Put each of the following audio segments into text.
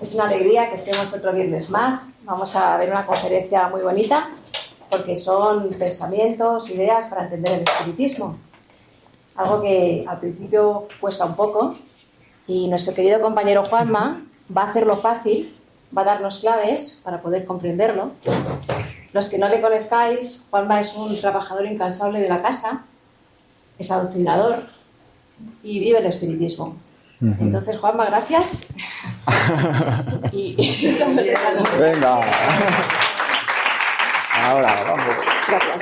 Es una alegría que estemos otro viernes más. Vamos a ver una conferencia muy bonita porque son pensamientos, ideas para entender el espiritismo. Algo que al principio cuesta un poco y nuestro querido compañero Juanma va a hacerlo fácil, va a darnos claves para poder comprenderlo. Los que no le conozcáis, Juanma es un trabajador incansable de la casa, es adoctrinador y vive el espiritismo. Entonces, Juanma, gracias. y estamos Venga. Ahora, vamos. Gracias.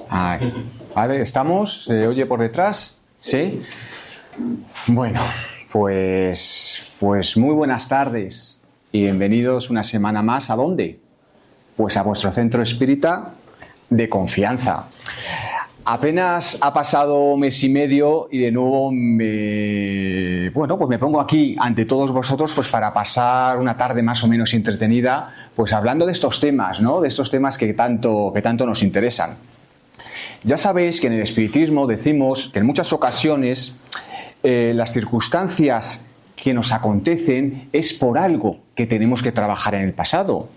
Ahí. Vale, ¿estamos? ¿Se oye por detrás? ¿Sí? Bueno, pues muy buenas tardes y bienvenidos una semana más. ¿A dónde? Pues a vuestro centro espírita de confianza. Apenas ha pasado mes y medio y de nuevo me pongo aquí ante todos vosotros pues para pasar una tarde más o menos entretenida, pues hablando de estos temas, ¿no? De estos temas que tanto nos interesan. Ya sabéis que en el espiritismo decimos que en muchas ocasiones las circunstancias que nos acontecen es por algo que tenemos que trabajar en el pasado.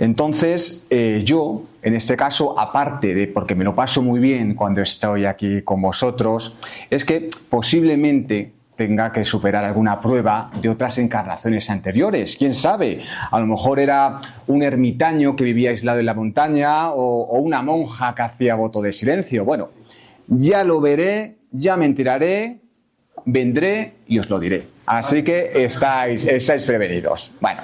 Entonces, yo, en este caso, aparte de porque me lo paso muy bien cuando estoy aquí con vosotros, es que posiblemente tenga que superar alguna prueba de otras encarnaciones anteriores. ¿Quién sabe? A lo mejor era un ermitaño que vivía aislado en la montaña o una monja que hacía voto de silencio. Bueno, ya lo veré, ya me enteraré, vendré y os lo diré. Así que estáis prevenidos. Bueno,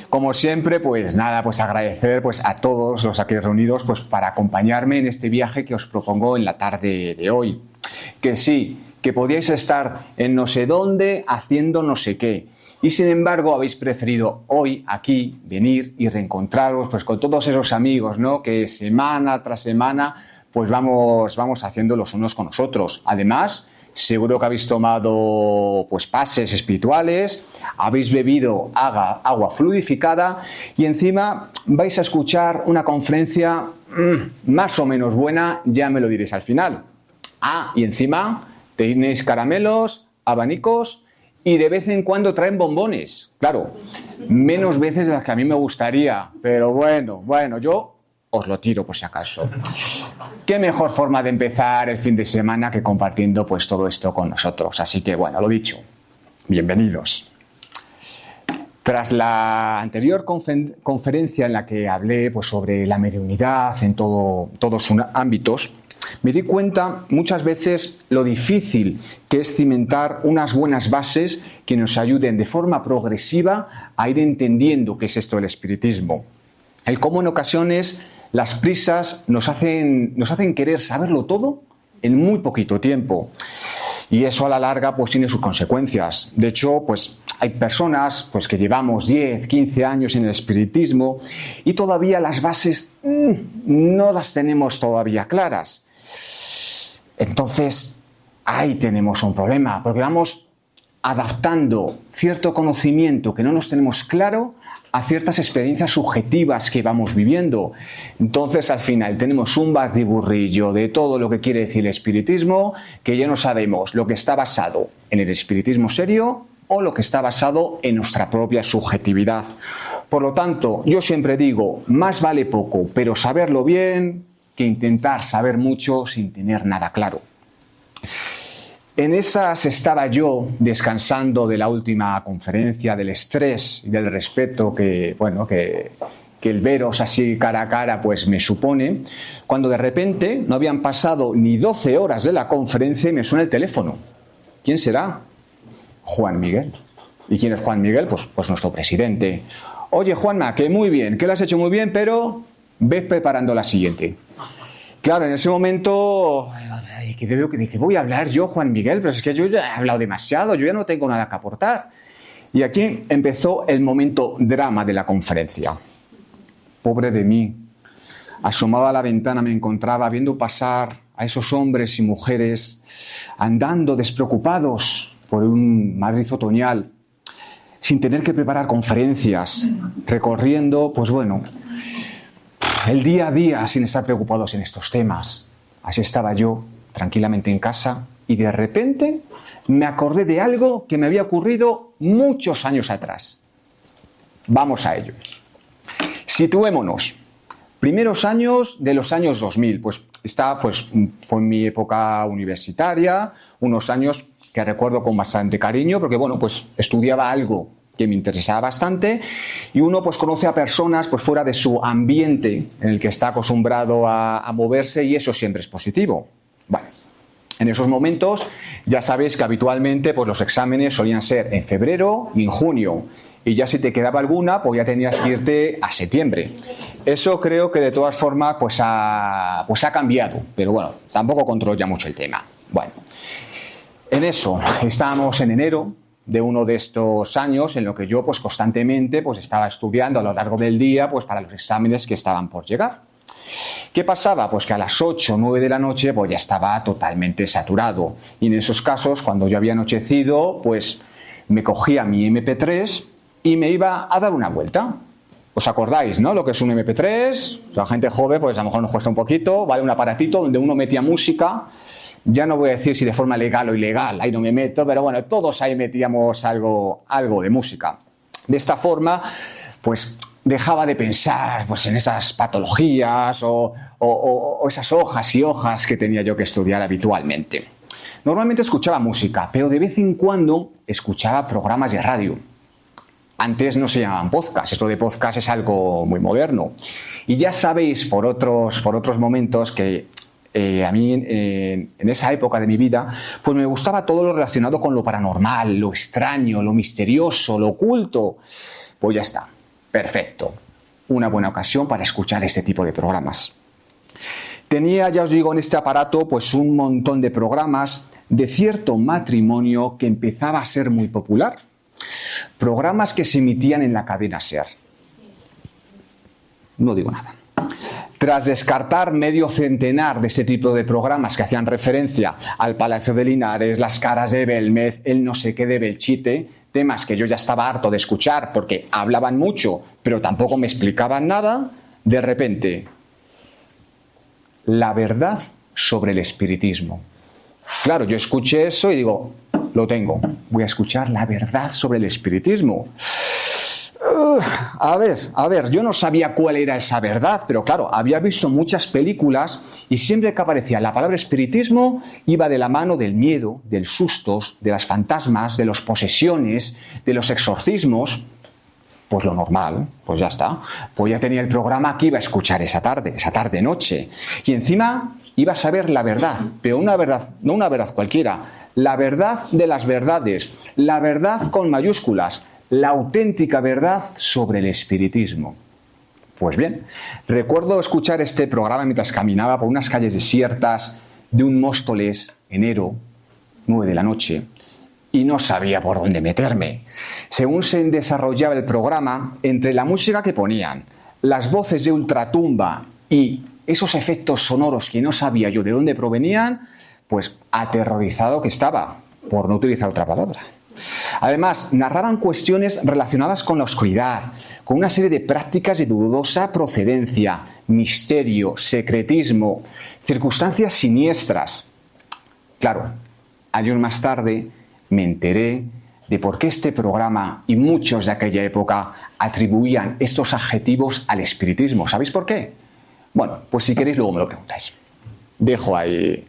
como siempre, pues nada, pues agradecer pues a todos los aquí reunidos pues para acompañarme en este viaje que os propongo en la tarde de hoy. Que sí, que podíais estar en no sé dónde haciendo no sé qué. Y sin embargo habéis preferido hoy aquí venir y reencontraros pues con todos esos amigos, ¿no? Que semana tras semana pues vamos haciendo los unos con los otros. Además, seguro que habéis tomado pues pases espirituales, habéis bebido agua fluidificada y encima vais a escuchar una conferencia más o menos buena, ya me lo diréis al final. Y encima tenéis caramelos, abanicos y de vez en cuando traen bombones. Claro, menos veces de las que a mí me gustaría, pero bueno, yo os lo tiro por si acaso. Qué mejor forma de empezar el fin de semana que compartiendo pues todo esto con nosotros. Así que bueno, lo dicho, bienvenidos. Tras la anterior conferencia en la que hablé pues sobre la mediunidad en todos sus ámbitos, me di cuenta muchas veces lo difícil que es cimentar unas buenas bases que nos ayuden de forma progresiva a ir entendiendo qué es esto del espiritismo. El cómo en ocasiones las prisas nos hacen querer saberlo todo en muy poquito tiempo. Y eso a la larga pues tiene sus consecuencias. De hecho, pues hay personas pues que llevamos 10, 15 años en el espiritismo y todavía las bases no las tenemos todavía claras. Entonces, ahí tenemos un problema, porque vamos adaptando cierto conocimiento que no nos tenemos claro a ciertas experiencias subjetivas que vamos viviendo. Entonces, al final, tenemos un batiburrillo de todo lo que quiere decir el espiritismo, que ya no sabemos lo que está basado en el espiritismo serio o lo que está basado en nuestra propia subjetividad. Por lo tanto, yo siempre digo, más vale poco, pero saberlo bien, que intentar saber mucho sin tener nada claro. En esas estaba yo descansando de la última conferencia del estrés y del respeto que el veros así cara a cara pues me supone, cuando de repente no habían pasado ni 12 horas de la conferencia y me suena el teléfono. ¿Quién será? Juan Miguel. ¿Y quién es Juan Miguel? Pues nuestro presidente. Oye, Juanma, que muy bien, que lo has hecho muy bien, pero ves preparando la siguiente. Claro, en ese momento, ¿de qué voy a hablar yo, Juan Miguel? Pero es que yo ya he hablado demasiado, yo ya no tengo nada que aportar. Y aquí empezó el momento drama de la conferencia. Pobre de mí. Asomado a la ventana me encontraba viendo pasar a esos hombres y mujeres andando despreocupados por un Madrid otoñal, sin tener que preparar conferencias, recorriendo, pues bueno, el día a día sin estar preocupados en estos temas. Así estaba yo, tranquilamente en casa, y de repente me acordé de algo que me había ocurrido muchos años atrás. Vamos a ello. Situémonos. Primeros años de los años 2000, fue en mi época universitaria, unos años que recuerdo con bastante cariño, porque bueno, pues estudiaba algo que me interesaba bastante, y uno pues conoce a personas pues fuera de su ambiente en el que está acostumbrado a moverse, y eso siempre es positivo. Bueno, en esos momentos ya sabéis que habitualmente pues los exámenes solían ser en febrero y en junio, y ya si te quedaba alguna, pues ya tenías que irte a septiembre. Eso creo que de todas formas pues ha cambiado, pero bueno, tampoco controlo ya mucho el tema. Bueno, en eso estábamos en enero de uno de estos años en lo que yo pues constantemente pues estaba estudiando a lo largo del día pues para los exámenes que estaban por llegar. ¿Qué pasaba? Pues que a las 8 o 9 de la noche pues ya estaba totalmente saturado, y en esos casos, cuando ya había anochecido, pues me cogía mi MP3 y me iba a dar una vuelta. ¿Os acordáis, no? Lo que es un MP3, la gente joven pues a lo mejor nos cuesta un poquito, ¿vale? Un aparatito donde uno metía música. Ya no voy a decir si de forma legal o ilegal, ahí no me meto, pero bueno, todos ahí metíamos algo de música. De esta forma, pues dejaba de pensar pues en esas patologías o esas hojas y hojas que tenía yo que estudiar habitualmente. Normalmente escuchaba música, pero de vez en cuando escuchaba programas de radio. Antes no se llamaban podcast, esto de podcast es algo muy moderno. Y ya sabéis por otros momentos que a mí en esa época de mi vida pues me gustaba todo lo relacionado con lo paranormal, lo extraño, lo misterioso, lo oculto. Pues ya está, perfecto, una buena ocasión para escuchar este tipo de programas. Tenía, ya os digo, en este aparato pues un montón de programas de cierto matrimonio que empezaba a ser muy popular, programas que se emitían en la cadena SER. No digo nada. Tras descartar medio centenar de este tipo de programas que hacían referencia al Palacio de Linares, las caras de Belmez, el no sé qué de Belchite, temas que yo ya estaba harto de escuchar porque hablaban mucho, pero tampoco me explicaban nada, de repente, la verdad sobre el espiritismo. Claro, yo escuché eso y digo, lo tengo, voy a escuchar la verdad sobre el espiritismo. A ver, yo no sabía cuál era esa verdad, pero claro, había visto muchas películas y siempre que aparecía la palabra espiritismo iba de la mano del miedo, del sustos, de las fantasmas, de las posesiones, de los exorcismos. Pues lo normal, pues ya está. Pues ya tenía el programa que iba a escuchar esa tarde-noche. Y encima iba a saber la verdad, pero una verdad, no una verdad cualquiera, la verdad de las verdades, la verdad con mayúsculas, la auténtica verdad sobre el espiritismo. Pues bien, recuerdo escuchar este programa mientras caminaba por unas calles desiertas de un Móstoles, enero, 9 de la noche, y no sabía por dónde meterme. Según se desarrollaba el programa, entre la música que ponían, las voces de ultratumba y esos efectos sonoros que no sabía yo de dónde provenían, pues aterrorizado que estaba, por no utilizar otra palabra. Además, narraban cuestiones relacionadas con la oscuridad, con una serie de prácticas de dudosa procedencia, misterio, secretismo, circunstancias siniestras. Claro, años más tarde me enteré de por qué este programa y muchos de aquella época atribuían estos adjetivos al espiritismo. ¿Sabéis por qué? Bueno, pues si queréis luego me lo preguntáis. Dejo ahí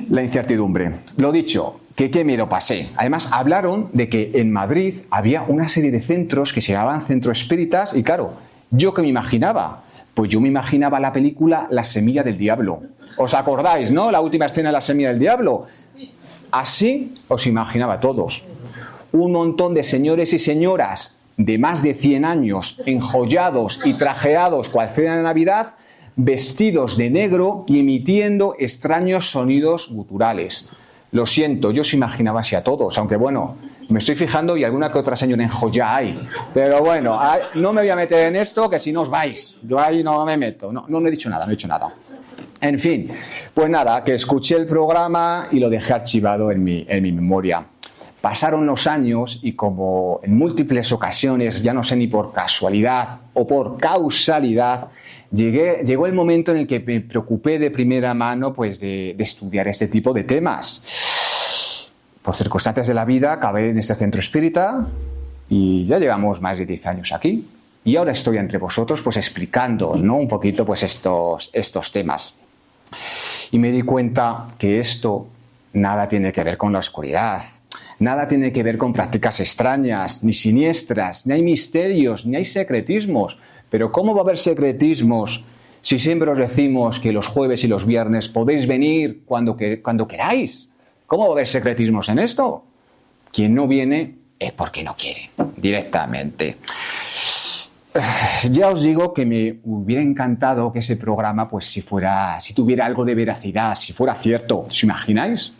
la incertidumbre. Lo dicho, que qué miedo pasé. Además, hablaron de que en Madrid había una serie de centros que se llamaban centros espíritas y claro, ¿yo qué me imaginaba? Pues yo me imaginaba la película La semilla del diablo. ¿Os acordáis, no? La última escena de La semilla del diablo. Así os imaginaba todos. Un montón de señores y señoras de más de 100 años, enjollados y trajeados cual cena de Navidad, vestidos de negro y emitiendo extraños sonidos guturales. Lo siento, yo os imaginaba así a todos, aunque bueno, me estoy fijando y alguna que otra señora enjollada hay. Pero bueno, no me voy a meter en esto, que si no os vais. Yo ahí no me meto. No he dicho nada. En fin, pues nada, que escuché el programa y lo dejé archivado en mi memoria. pasaron los años y como en múltiples ocasiones, ya no sé ni por casualidad o por causalidad, llegó el momento en el que me preocupé de primera mano pues, de estudiar este tipo de temas. Por circunstancias de la vida acabé en este centro espírita y ya llevamos más de 10 años aquí. Y ahora estoy entre vosotros pues explicando, ¿no? Un poquito pues estos temas. Y me di cuenta que esto nada tiene que ver con la oscuridad, nada tiene que ver con prácticas extrañas, ni siniestras, ni hay misterios, ni hay secretismos. Pero ¿cómo va a haber secretismos si siempre os decimos que los jueves y los viernes podéis venir cuando queráis? ¿Cómo va a haber secretismos en esto? Quien no viene es porque no quiere, directamente. Ya os digo que me hubiera encantado que ese programa, pues si tuviera algo de veracidad, si fuera cierto. ¿Os imagináis?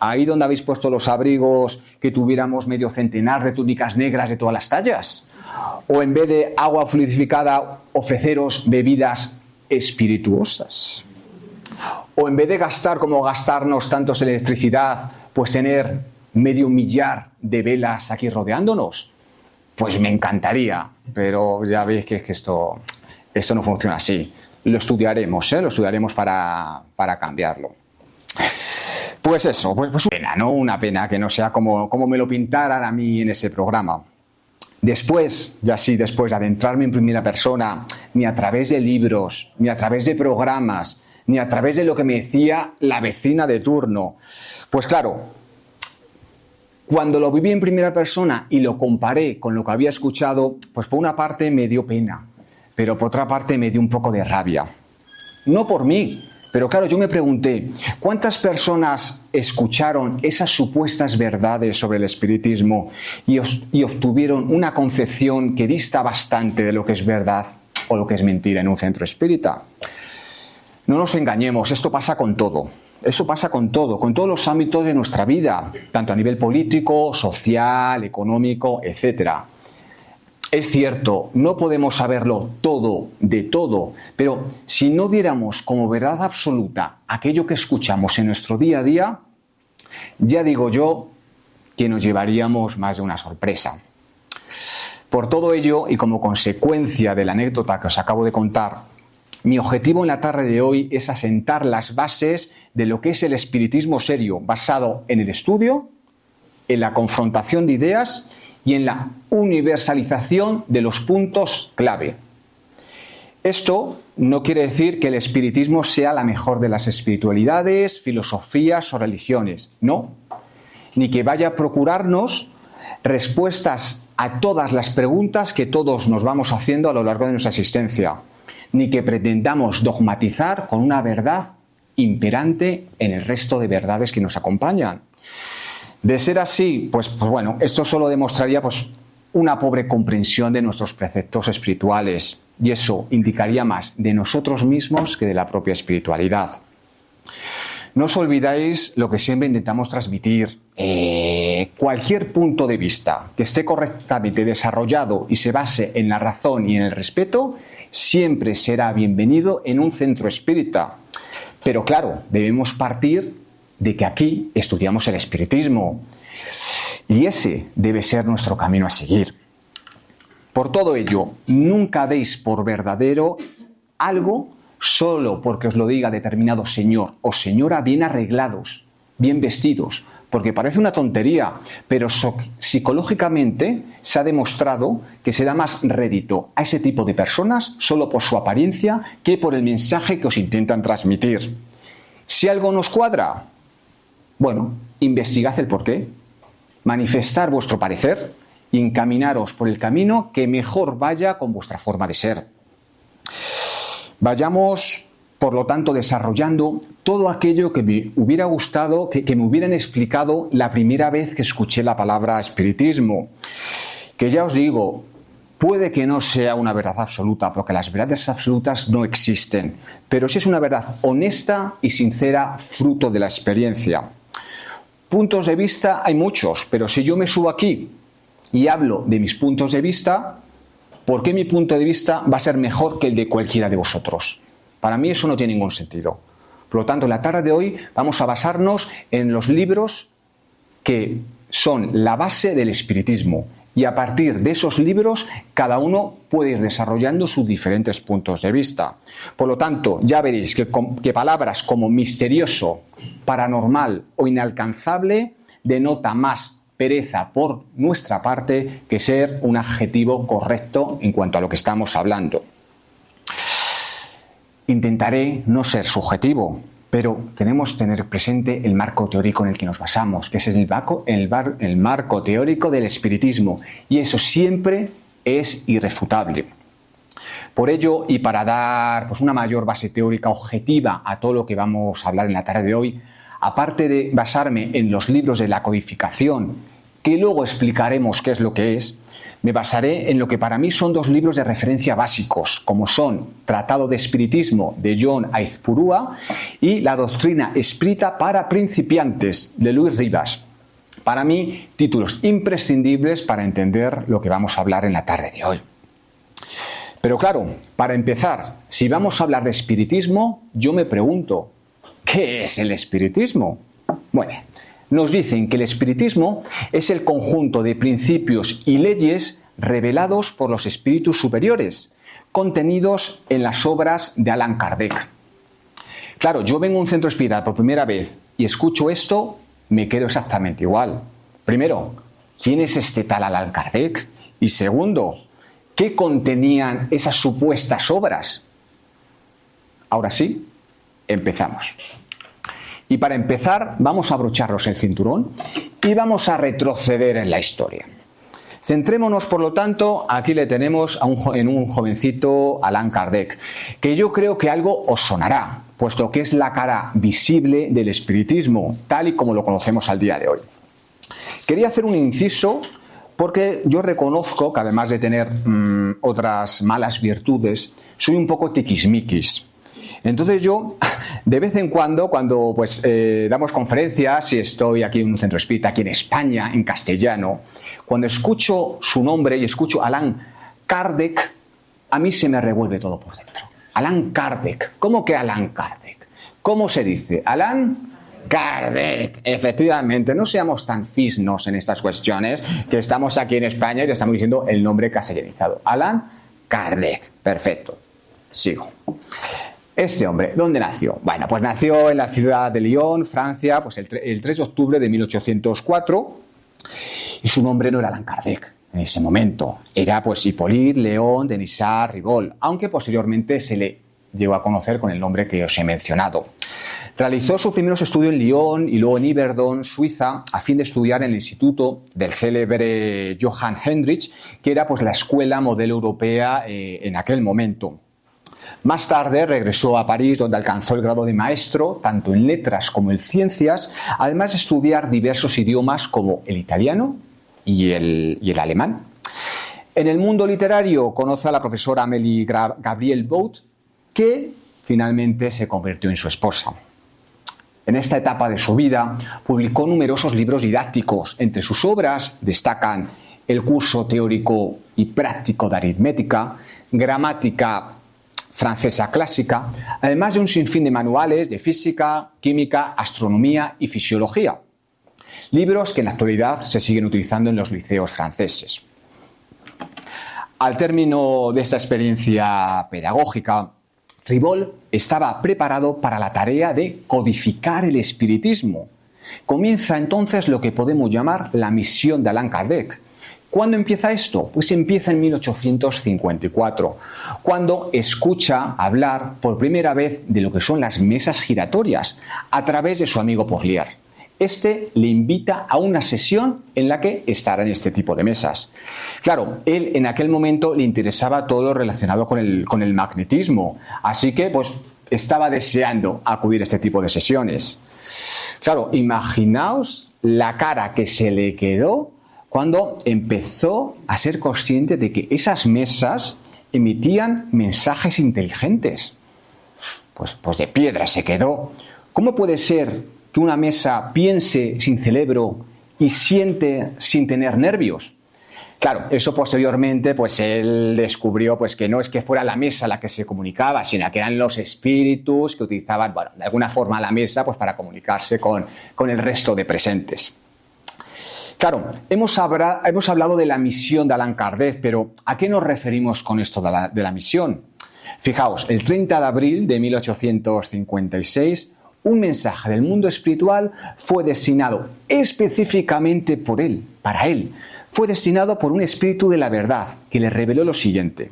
Ahí donde habéis puesto los abrigos, que tuviéramos medio centenar de túnicas negras de todas las tallas. O en vez de agua fluidificada, ofreceros bebidas espirituosas. O en vez de gastar como gastarnos tantos electricidad, pues tener medio millar de velas aquí rodeándonos. Pues me encantaría, pero ya veis que esto no funciona así. Lo estudiaremos, Lo estudiaremos para cambiarlo. Pues eso, pues una pena, ¿no? Una pena que no sea como me lo pintaran a mí en ese programa. Después de adentrarme en primera persona, ni a través de libros, ni a través de programas, ni a través de lo que me decía la vecina de turno, pues claro, cuando lo viví en primera persona y lo comparé con lo que había escuchado, pues por una parte me dio pena, pero por otra parte me dio un poco de rabia. No por mí, pero claro, yo me pregunté, ¿cuántas personas escucharon esas supuestas verdades sobre el espiritismo y obtuvieron una concepción que dista bastante de lo que es verdad o lo que es mentira en un centro espírita? No nos engañemos, esto pasa con todo. Eso pasa con todo, con todos los ámbitos de nuestra vida, tanto a nivel político, social, económico, etc. Es cierto, no podemos saberlo todo de todo, pero si no diéramos como verdad absoluta aquello que escuchamos en nuestro día a día, ya digo yo que nos llevaríamos más de una sorpresa. Por todo ello, y como consecuencia de la anécdota que os acabo de contar, mi objetivo en la tarde de hoy es asentar las bases de lo que es el espiritismo serio, basado en el estudio, en la confrontación de ideas y en la universalización de los puntos clave. Esto no quiere decir que el espiritismo sea la mejor de las espiritualidades, filosofías o religiones, no, ni que vaya a procurarnos respuestas a todas las preguntas que todos nos vamos haciendo a lo largo de nuestra existencia, ni que pretendamos dogmatizar con una verdad imperante en el resto de verdades que nos acompañan. De ser así, pues bueno, esto solo demostraría pues una pobre comprensión de nuestros preceptos espirituales, y eso indicaría más de nosotros mismos que de la propia espiritualidad. No os olvidáis lo que siempre intentamos transmitir. Cualquier punto de vista que esté correctamente desarrollado y se base en la razón y en el respeto, siempre será bienvenido en un centro espírita. Pero claro, debemos partir de que aquí estudiamos el espiritismo. Y ese debe ser nuestro camino a seguir. Por todo ello, nunca deis por verdadero algo solo porque os lo diga determinado señor o señora bien arreglados, bien vestidos, porque parece una tontería, pero psicológicamente se ha demostrado que se da más rédito a ese tipo de personas solo por su apariencia que por el mensaje que os intentan transmitir. Si algo nos cuadra, bueno, investigad el porqué, manifestar vuestro parecer y encaminaros por el camino que mejor vaya con vuestra forma de ser. Vayamos, por lo tanto, desarrollando todo aquello que me hubiera gustado, que me hubieran explicado la primera vez que escuché la palabra espiritismo. Que ya os digo, puede que no sea una verdad absoluta, porque las verdades absolutas no existen, pero sí es una verdad honesta y sincera, fruto de la experiencia. Puntos de vista hay muchos, pero si yo me subo aquí y hablo de mis puntos de vista, ¿por qué mi punto de vista va a ser mejor que el de cualquiera de vosotros? Para mí eso no tiene ningún sentido. Por lo tanto, en la tarde de hoy vamos a basarnos en los libros que son la base del espiritismo y a partir de esos libros cada uno puede ir desarrollando sus diferentes puntos de vista. Por lo tanto, ya veréis que palabras como misterioso, paranormal o inalcanzable denota más pereza por nuestra parte que ser un adjetivo correcto en cuanto a lo que estamos hablando. Intentaré no ser subjetivo, pero tenemos que tener presente el marco teórico en el que nos basamos, que es el marco teórico del espiritismo, y eso siempre es irrefutable. Por ello, y para dar una mayor base teórica objetiva a todo lo que vamos a hablar en la tarde de hoy, aparte de basarme en los libros de la codificación, que luego explicaremos qué es lo que es, me basaré en lo que para mí son dos libros de referencia básicos, como son Tratado de Espiritismo de John Aizpurúa y La Doctrina Espírita para Principiantes de Luis Rivas. Para mí, títulos imprescindibles para entender lo que vamos a hablar en la tarde de hoy. Pero claro, para empezar, si vamos a hablar de espiritismo, yo me pregunto, ¿qué es el espiritismo? Bueno, nos dicen que el espiritismo es el conjunto de principios y leyes revelados por los espíritus superiores, contenidos en las obras de Allan Kardec. Claro, yo vengo a un centro espírita por primera vez y escucho esto, me quedo exactamente igual. Primero, ¿quién es este tal Allan Kardec? Y segundo, ¿qué contenían esas supuestas obras? Ahora sí, empezamos. Y para empezar, vamos a abrocharnos el cinturón y vamos a retroceder en la historia. Centrémonos, por lo tanto, aquí le tenemos en un jovencito Allan Kardec, que yo creo que algo os sonará, puesto que es la cara visible del espiritismo, tal y como lo conocemos al día de hoy. Quería hacer un inciso porque yo reconozco que además de tener otras malas virtudes, soy un poco tiquismiquis. Entonces yo, de vez en cuando damos conferencias y estoy aquí en un centro espírita, aquí en España, en castellano, cuando escucho su nombre y escucho Allan Kardec, a mí se me revuelve todo por dentro. Allan Kardec. ¿Cómo que Allan Kardec? ¿Cómo se dice? Allan Kardec. Efectivamente, no seamos tan fisnos en estas cuestiones, que estamos aquí en España y le estamos diciendo el nombre castellanizado. Allan Kardec. Perfecto. Sigo. Este hombre, ¿dónde nació? Bueno, pues nació en la ciudad de Lyon, Francia, pues el 3 de octubre de 1804, y su nombre no era Allan Kardec en ese momento, era pues Hippolyte Léon Denisard Ribot, aunque posteriormente se le llegó a conocer con el nombre que os he mencionado. Realizó sus primeros estudios en Lyon y luego en Yverdon, Suiza, a fin de estudiar en el instituto del célebre Johann Hendrich, que era pues la escuela modelo europea en aquel momento. Más tarde regresó a París, donde alcanzó el grado de maestro, tanto en letras como en ciencias, además de estudiar diversos idiomas como el italiano y el alemán. En el mundo literario conoce a la profesora Amélie Gabriel-Baud, que finalmente se convirtió en su esposa. En esta etapa de su vida publicó numerosos libros didácticos. Entre sus obras destacan el curso teórico y práctico de aritmética, gramática francesa clásica, además de un sinfín de manuales de física, química, astronomía y fisiología. Libros que en la actualidad se siguen utilizando en los liceos franceses. Al término de esta experiencia pedagógica, Ribot estaba preparado para la tarea de codificar el espiritismo. Comienza entonces lo que podemos llamar la misión de Allan Kardec. ¿Cuándo empieza esto? Pues empieza en 1854, cuando escucha hablar por primera vez de lo que son las mesas giratorias a través de su amigo Porlier. Este le invita a una sesión en la que estará en este tipo de mesas. Claro, él en aquel momento le interesaba todo lo relacionado con el magnetismo, así que pues estaba deseando acudir a este tipo de sesiones. Claro, imaginaos la cara que se le quedó cuando empezó a ser consciente de que esas mesas emitían mensajes inteligentes. Pues de piedra se quedó. ¿Cómo puede ser que una mesa piense sin cerebro y siente sin tener nervios? Claro, eso posteriormente pues él descubrió pues que no es que fuera la mesa la que se comunicaba, sino que eran los espíritus que utilizaban, de alguna forma la mesa pues para comunicarse con el resto de presentes. Claro, hemos hablado de la misión de Allan Kardec, pero ¿a qué nos referimos con esto de la misión? Fijaos, el 30 de abril de 1856, un mensaje del mundo espiritual fue destinado específicamente por él, para él. Fue destinado por un espíritu de la verdad que le reveló lo siguiente: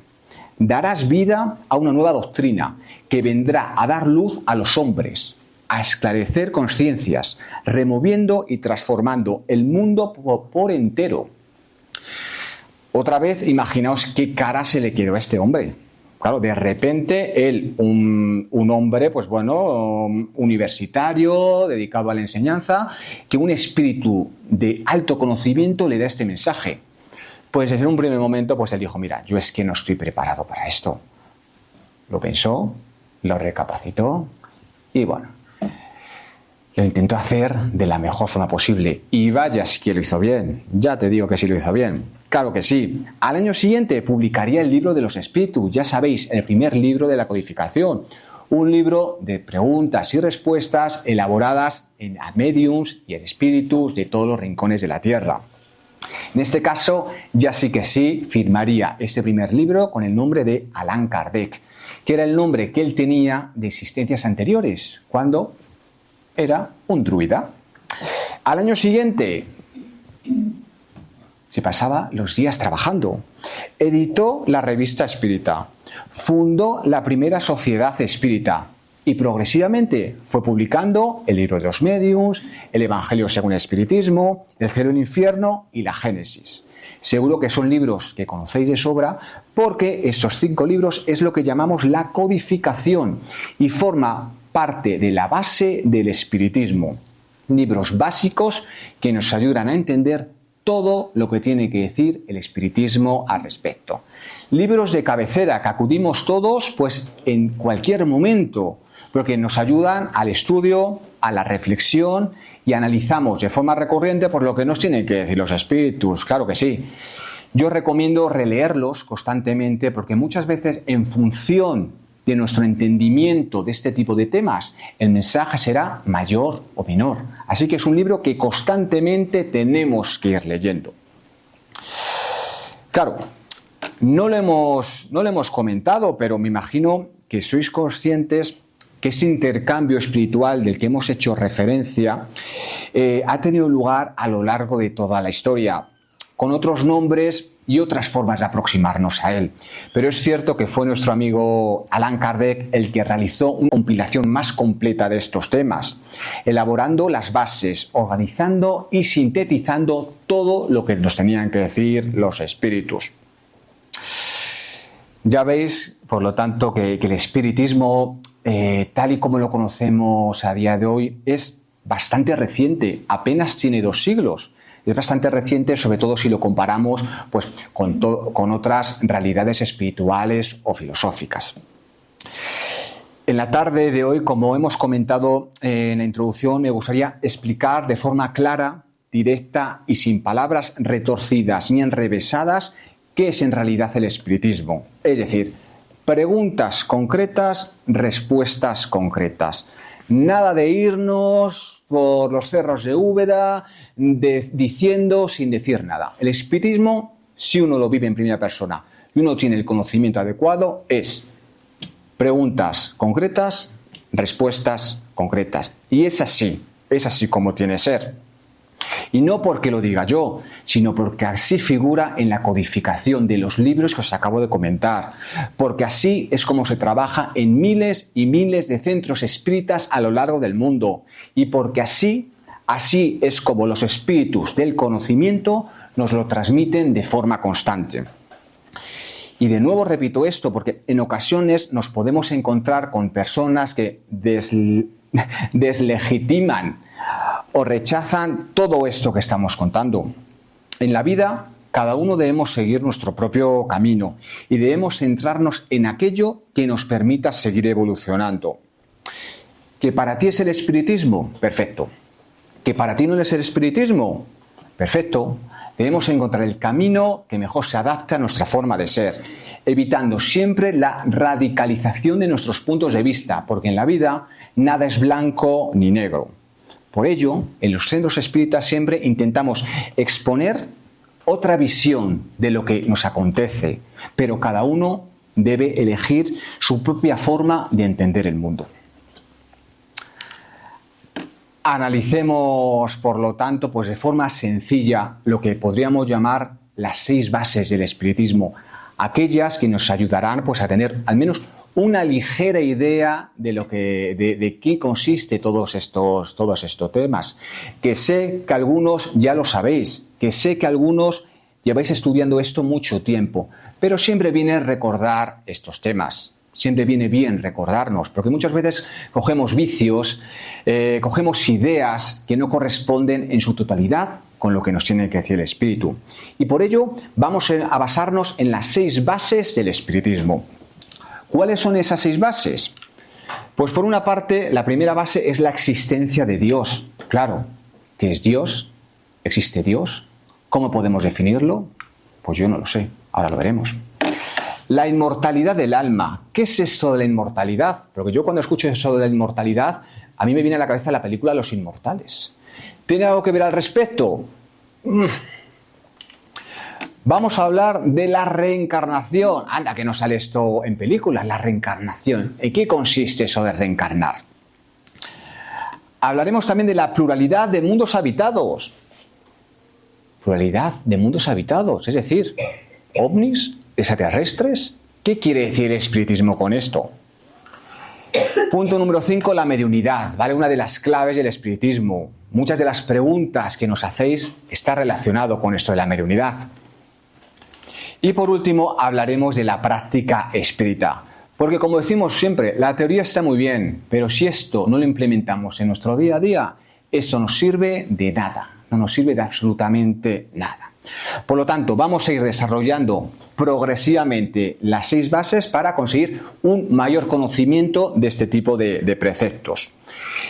darás vida a una nueva doctrina que vendrá a dar luz a los hombres, a esclarecer conciencias, removiendo y transformando el mundo por entero. Otra vez, imaginaos qué cara se le quedó a este hombre. Claro, de repente él, un hombre, pues bueno, universitario, dedicado a la enseñanza, que un espíritu de alto conocimiento le da este mensaje. Pues en un primer momento, pues él dijo: mira, yo es que no estoy preparado para esto. Lo pensó, lo recapacitó y bueno, lo intentó hacer de la mejor forma posible. Y vaya si que lo hizo bien. Ya te digo que sí lo hizo bien. Claro que sí. Al año siguiente publicaría el libro de los espíritus. Ya sabéis, el primer libro de la codificación. Un libro de preguntas y respuestas elaboradas a médiums y en espíritus de todos los rincones de la Tierra. En este caso, ya sí que sí firmaría este primer libro con el nombre de Allan Kardec, que era el nombre que él tenía de existencias anteriores, cuando era un druida. Al año siguiente se pasaba los días trabajando. Editó la revista Espírita, fundó la primera sociedad espírita y progresivamente fue publicando el libro de los médiuns, el Evangelio según el Espiritismo, el Cielo y el Infierno y la Génesis. Seguro que son libros que conocéis de sobra, porque estos 5 libros es lo que llamamos la codificación y forma parte de la base del espiritismo. Libros básicos que nos ayudan a entender todo lo que tiene que decir el espiritismo al respecto. Libros de cabecera que acudimos todos, pues en cualquier momento, porque nos ayudan al estudio, a la reflexión y analizamos de forma recurrente por lo que nos tienen que decir los espíritus. Claro que sí. Yo recomiendo releerlos constantemente porque muchas veces, en función de nuestro entendimiento de este tipo de temas, el mensaje será mayor o menor. Así que es un libro que constantemente tenemos que ir leyendo. Claro, no lo hemos comentado, pero me imagino que sois conscientes que ese intercambio espiritual del que hemos hecho referencia ha tenido lugar a lo largo de toda la historia, con otros nombres y otras formas de aproximarnos a él. Pero es cierto que fue nuestro amigo Allan Kardec el que realizó una compilación más completa de estos temas, elaborando las bases, organizando y sintetizando todo lo que nos tenían que decir los espíritus. Ya veis, por lo tanto, que el espiritismo, tal y como lo conocemos a día de hoy, es bastante reciente, apenas tiene 2 siglos. Es bastante reciente, sobre todo si lo comparamos pues, con otras realidades espirituales o filosóficas. En la tarde de hoy, como hemos comentado en la introducción, me gustaría explicar de forma clara, directa y sin palabras retorcidas ni enrevesadas qué es en realidad el espiritismo. Es decir, preguntas concretas, respuestas concretas. Nada de irnos por los cerros de Úbeda diciendo sin decir nada. El espiritismo, si uno lo vive en primera persona y uno tiene el conocimiento adecuado, es preguntas concretas, respuestas concretas. Y es así como tiene que ser. Y no porque lo diga yo, sino porque así figura en la codificación de los libros que os acabo de comentar. Porque así es como se trabaja en miles y miles de centros espíritas a lo largo del mundo. Y porque así es como los espíritus del conocimiento nos lo transmiten de forma constante. Y de nuevo repito esto porque en ocasiones nos podemos encontrar con personas que deslegitiman o rechazan todo esto que estamos contando. En la vida, cada uno debemos seguir nuestro propio camino y debemos centrarnos en aquello que nos permita seguir evolucionando. ¿Que para ti es el espiritismo? Perfecto. ¿Que para ti no es el espiritismo? Perfecto. Debemos encontrar el camino que mejor se adapte a nuestra forma de ser, evitando siempre la radicalización de nuestros puntos de vista, porque en la vida nada es blanco ni negro. Por ello, en los centros espíritas siempre intentamos exponer otra visión de lo que nos acontece, pero cada uno debe elegir su propia forma de entender el mundo. Analicemos, por lo tanto, pues de forma sencilla lo que podríamos llamar las 6 bases del espiritismo, aquellas que nos ayudarán pues a tener al menos una ligera idea de qué consiste todos estos temas, que sé que algunos ya lo sabéis, que sé que algunos lleváis estudiando esto mucho tiempo, pero siempre viene recordar estos temas. Siempre viene bien recordarnos, porque muchas veces cogemos vicios, cogemos ideas que no corresponden en su totalidad con lo que nos tiene que decir el espíritu. Y por ello vamos a basarnos en las 6 bases del espiritismo. ¿Cuáles son esas 6 bases? Pues por una parte, la primera base es la existencia de Dios. Claro, ¿qué es Dios? ¿Existe Dios? ¿Cómo podemos definirlo? Pues yo no lo sé, ahora lo veremos. La inmortalidad del alma. ¿Qué es esto de la inmortalidad? Porque yo cuando escucho eso de la inmortalidad, a mí me viene a la cabeza la película Los Inmortales. ¿Tiene algo que ver al respecto? Vamos a hablar de la reencarnación. Anda, que no sale esto en películas, la reencarnación. ¿En qué consiste eso de reencarnar? Hablaremos también de la pluralidad de mundos habitados. Pluralidad de mundos habitados, es decir, ovnis, extraterrestres. ¿Qué quiere decir el espiritismo con esto? Punto número 5, la mediunidad, ¿vale? Una de las claves del espiritismo. Muchas de las preguntas que nos hacéis está relacionado con esto de la mediunidad. Y por último, hablaremos de la práctica espírita. Porque como decimos siempre, la teoría está muy bien, pero si esto no lo implementamos en nuestro día a día, eso no sirve de nada, no nos sirve de absolutamente nada. Por lo tanto, vamos a ir desarrollando progresivamente las 6 bases para conseguir un mayor conocimiento de este tipo de preceptos.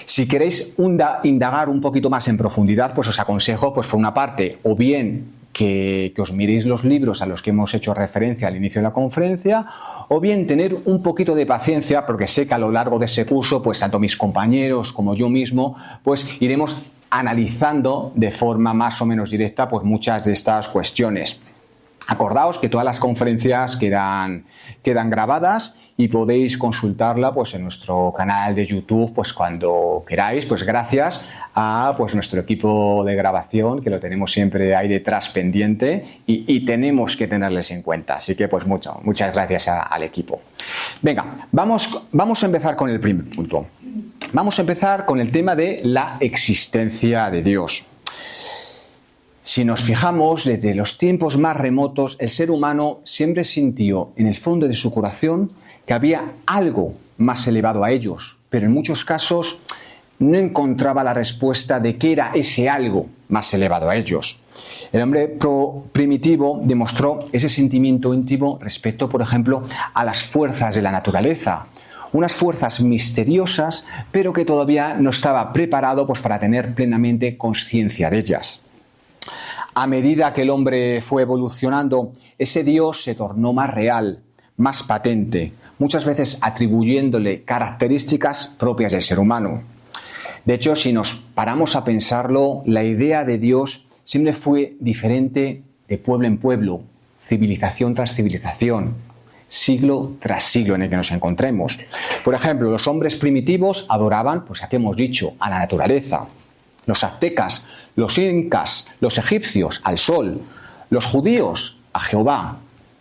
Si queréis indagar un poquito más en profundidad, pues os aconsejo, pues por una parte, o bien que os miréis los libros a los que hemos hecho referencia al inicio de la conferencia, o bien tener un poquito de paciencia, porque sé que a lo largo de ese curso, pues tanto mis compañeros como yo mismo, pues iremos analizando de forma más o menos directa pues muchas de estas cuestiones. Acordaos que todas las conferencias quedan grabadas y podéis consultarla pues en nuestro canal de YouTube pues cuando queráis, pues gracias a pues nuestro equipo de grabación que lo tenemos siempre ahí detrás pendiente y tenemos que tenerles en cuenta. Así que pues muchas gracias al equipo. Venga, vamos a empezar con el primer punto. Vamos a empezar con el tema de la existencia de Dios. Si nos fijamos, desde los tiempos más remotos, el ser humano siempre sintió en el fondo de su corazón que había algo más elevado a ellos, pero en muchos casos no encontraba la respuesta de qué era ese algo más elevado a ellos. El hombre primitivo demostró ese sentimiento íntimo respecto, por ejemplo, a las fuerzas de la naturaleza, unas fuerzas misteriosas, pero que todavía no estaba preparado pues, para tener plenamente conciencia de ellas. A medida que el hombre fue evolucionando, ese Dios se tornó más real, más patente, muchas veces atribuyéndole características propias del ser humano. De hecho, si nos paramos a pensarlo, la idea de Dios siempre fue diferente de pueblo en pueblo, civilización tras civilización, siglo tras siglo en el que nos encontremos. Por ejemplo, los hombres primitivos adoraban, pues ya que hemos dicho, a la naturaleza. Los aztecas, los incas, los egipcios, al sol. Los judíos, a Jehová,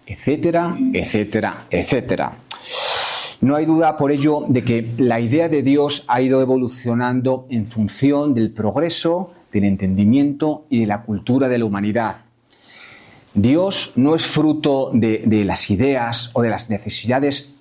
etcétera, etcétera, etcétera. No hay duda, por ello, de que la idea de Dios ha ido evolucionando en función del progreso, del entendimiento y de la cultura de la humanidad. Dios no es fruto de las ideas o de las necesidades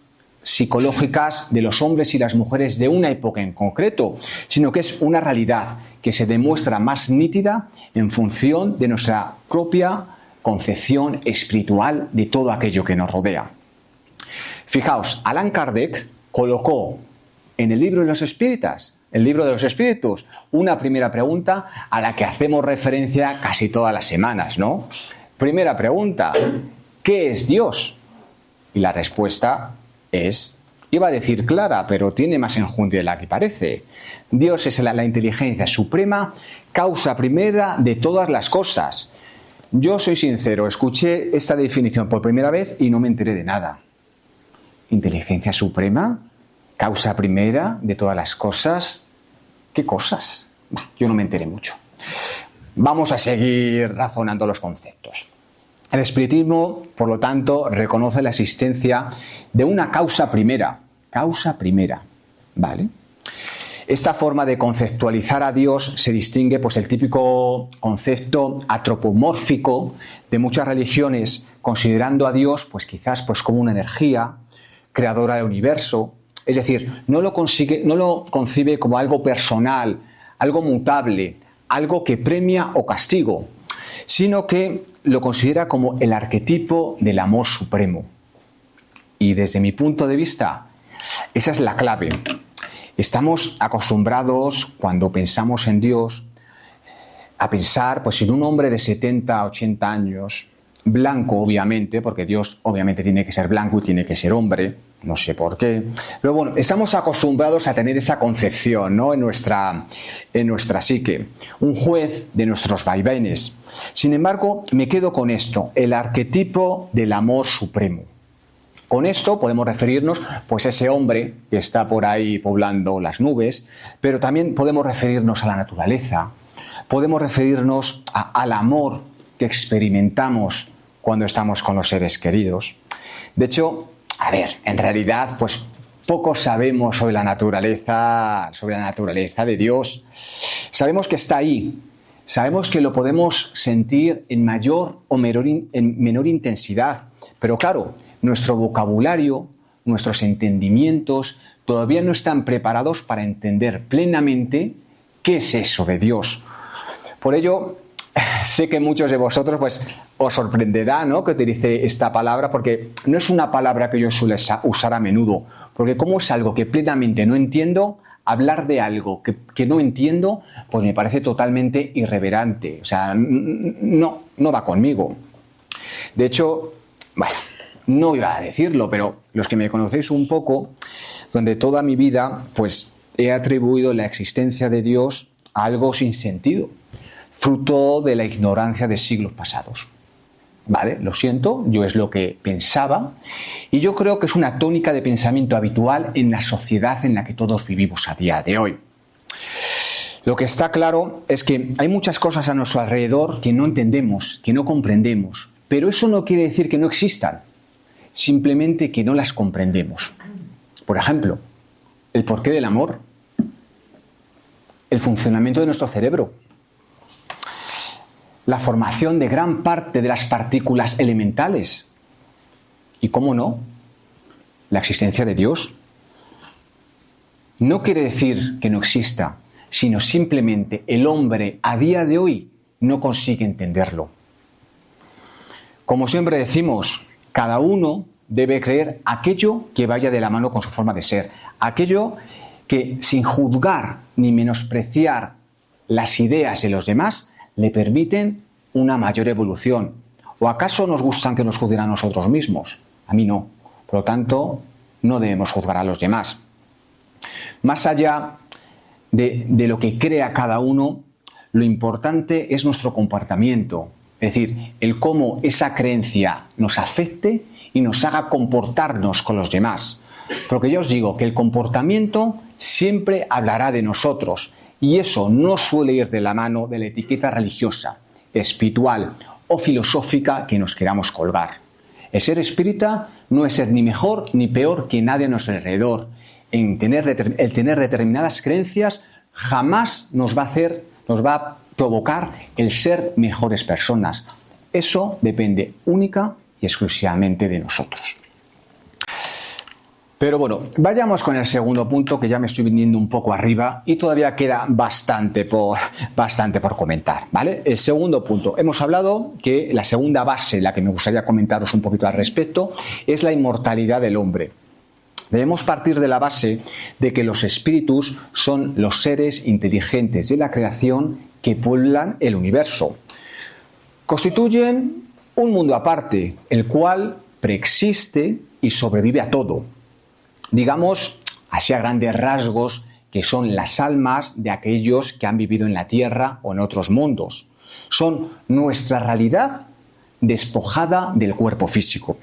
psicológicas de los hombres y las mujeres de una época en concreto, sino que es una realidad que se demuestra más nítida en función de nuestra propia concepción espiritual de todo aquello que nos rodea. Fijaos, Allan Kardec colocó en el libro de los espíritas, el libro de los espíritus, una primera pregunta a la que hacemos referencia casi todas las semanas, ¿no? Primera pregunta, ¿qué es Dios? Y la respuesta es Iba a decir clara, pero tiene más enjundia de la que parece. Dios es la inteligencia suprema, causa primera de todas las cosas. Yo soy sincero, escuché esta definición por primera vez y no me enteré de nada. ¿Inteligencia suprema? ¿Causa primera de todas las cosas? ¿Qué cosas? Yo no me enteré mucho. Vamos a seguir razonando los conceptos. El espiritismo, por lo tanto, reconoce la existencia de una causa primera, ¿vale? Esta forma de conceptualizar a Dios se distingue pues del típico concepto antropomórfico de muchas religiones, considerando a Dios pues quizás pues como una energía creadora del universo. Es decir, no lo concibe como algo personal, algo mutable, algo que premia o castigo, sino que lo considera como el arquetipo del amor supremo. Y desde mi punto de vista, esa es la clave. Estamos acostumbrados, cuando pensamos en Dios, a pensar pues, en un hombre de 70, 80 años, blanco obviamente, porque Dios obviamente tiene que ser blanco y tiene que ser hombre, no sé por qué, pero bueno, estamos acostumbrados a tener esa concepción, ¿no? en nuestra psique, un juez de nuestros vaivenes. Sin embargo, me quedo con esto, el arquetipo del amor supremo. Con esto podemos referirnos pues, a ese hombre que está por ahí poblando las nubes, pero también podemos referirnos a la naturaleza, podemos referirnos al amor que experimentamos cuando estamos con los seres queridos. De hecho, en realidad, pues poco sabemos sobre la naturaleza de Dios. Sabemos que está ahí, sabemos que lo podemos sentir en mayor o menor intensidad, pero claro, nuestro vocabulario, nuestros entendimientos todavía no están preparados para entender plenamente qué es eso de Dios. Por ello, sé que muchos de vosotros pues, os sorprenderá, ¿no?, que utilice esta palabra, porque no es una palabra que yo suelo usar a menudo, porque como es algo que plenamente no entiendo, hablar de algo que no entiendo, pues me parece totalmente irreverente. O sea, no va conmigo. De hecho, bueno, no iba a decirlo, pero los que me conocéis un poco, donde toda mi vida pues he atribuido la existencia de Dios a algo sin sentido, fruto de la ignorancia de siglos pasados. Vale, lo siento, yo es lo que pensaba y yo creo que es una tónica de pensamiento habitual en la sociedad en la que todos vivimos a día de hoy. Lo que está claro es que hay muchas cosas a nuestro alrededor que no entendemos, que no comprendemos, pero eso no quiere decir que no existan, simplemente que no las comprendemos. Por ejemplo, el porqué del amor, el funcionamiento de nuestro cerebro, la formación de gran parte de las partículas elementales y, cómo no, la existencia de Dios. No quiere decir que no exista, sino simplemente el hombre a día de hoy no consigue entenderlo. Como siempre decimos, cada uno debe creer aquello que vaya de la mano con su forma de ser, aquello que, sin juzgar ni menospreciar las ideas de los demás, le permiten una mayor evolución. ¿O acaso nos gustan que nos juzguen a nosotros mismos? A mí no. Por lo tanto, no debemos juzgar a los demás. Más allá de lo que crea cada uno, lo importante es nuestro comportamiento. Es decir, el cómo esa creencia nos afecte y nos haga comportarnos con los demás. Porque yo os digo que el comportamiento siempre hablará de nosotros. Y eso no suele ir de la mano de la etiqueta religiosa, espiritual o filosófica que nos queramos colgar. El ser espírita no es ser ni mejor ni peor que nadie a nuestro alrededor. El tener determinadas creencias jamás nos va a provocar el ser mejores personas. Eso depende única y exclusivamente de nosotros. Pero bueno, vayamos con el segundo punto, que ya me estoy viniendo un poco arriba y todavía queda bastante por comentar, ¿vale? El segundo punto. Hemos hablado que la segunda base, la que me gustaría comentaros un poquito al respecto, es la inmortalidad del hombre. Debemos partir de la base de que los espíritus son los seres inteligentes de la creación que pueblan el universo. Constituyen un mundo aparte, el cual preexiste y sobrevive a todo. digamos, así a grandes rasgos, que son las almas de aquellos que han vivido en la Tierra o en otros mundos. Son nuestra realidad despojada del cuerpo físico.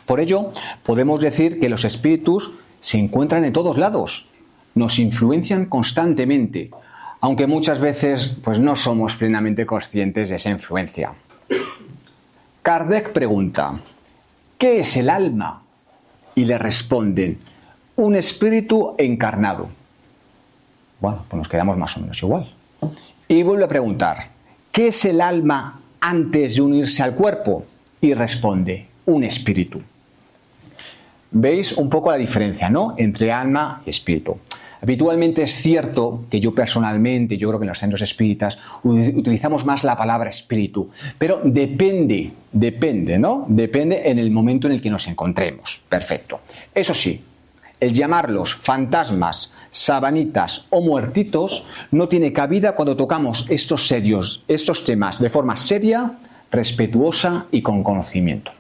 Por ello, podemos decir que los espíritus se encuentran en todos lados, nos influencian constantemente, aunque muchas veces pues, no somos plenamente conscientes de esa influencia. Kardec pregunta, ¿qué es el alma? Y le responden, un espíritu encarnado. Bueno, pues nos quedamos más o menos igual. Y vuelve a preguntar, ¿qué es el alma antes de unirse al cuerpo? Y responde, un espíritu. ¿Veis un poco la diferencia, ¿no?, entre alma y espíritu? Habitualmente es cierto que yo personalmente, yo creo que en los centros espíritas utilizamos más la palabra espíritu, pero depende, ¿no? Depende en el momento en el que nos encontremos. Perfecto. Eso sí, el llamarlos fantasmas, sabanitas o muertitos no tiene cabida cuando tocamos estos temas de forma seria, respetuosa y con conocimiento.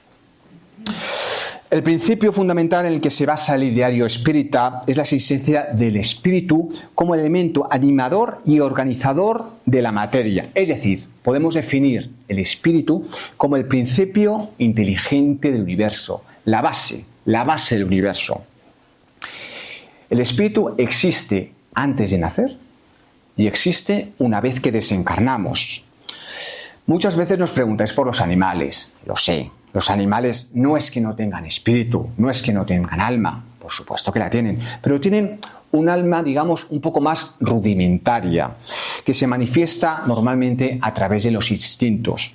El principio fundamental en el que se basa el ideario espírita es la existencia del espíritu como elemento animador y organizador de la materia. Es decir, podemos definir el espíritu como el principio inteligente del universo, la base del universo. El espíritu existe antes de nacer y existe una vez que desencarnamos. Muchas veces nos preguntáis por los animales, lo sé. Los animales no es que no tengan espíritu, no es que no tengan alma, por supuesto que la tienen, pero tienen un alma, digamos, un poco más rudimentaria, que se manifiesta normalmente a través de los instintos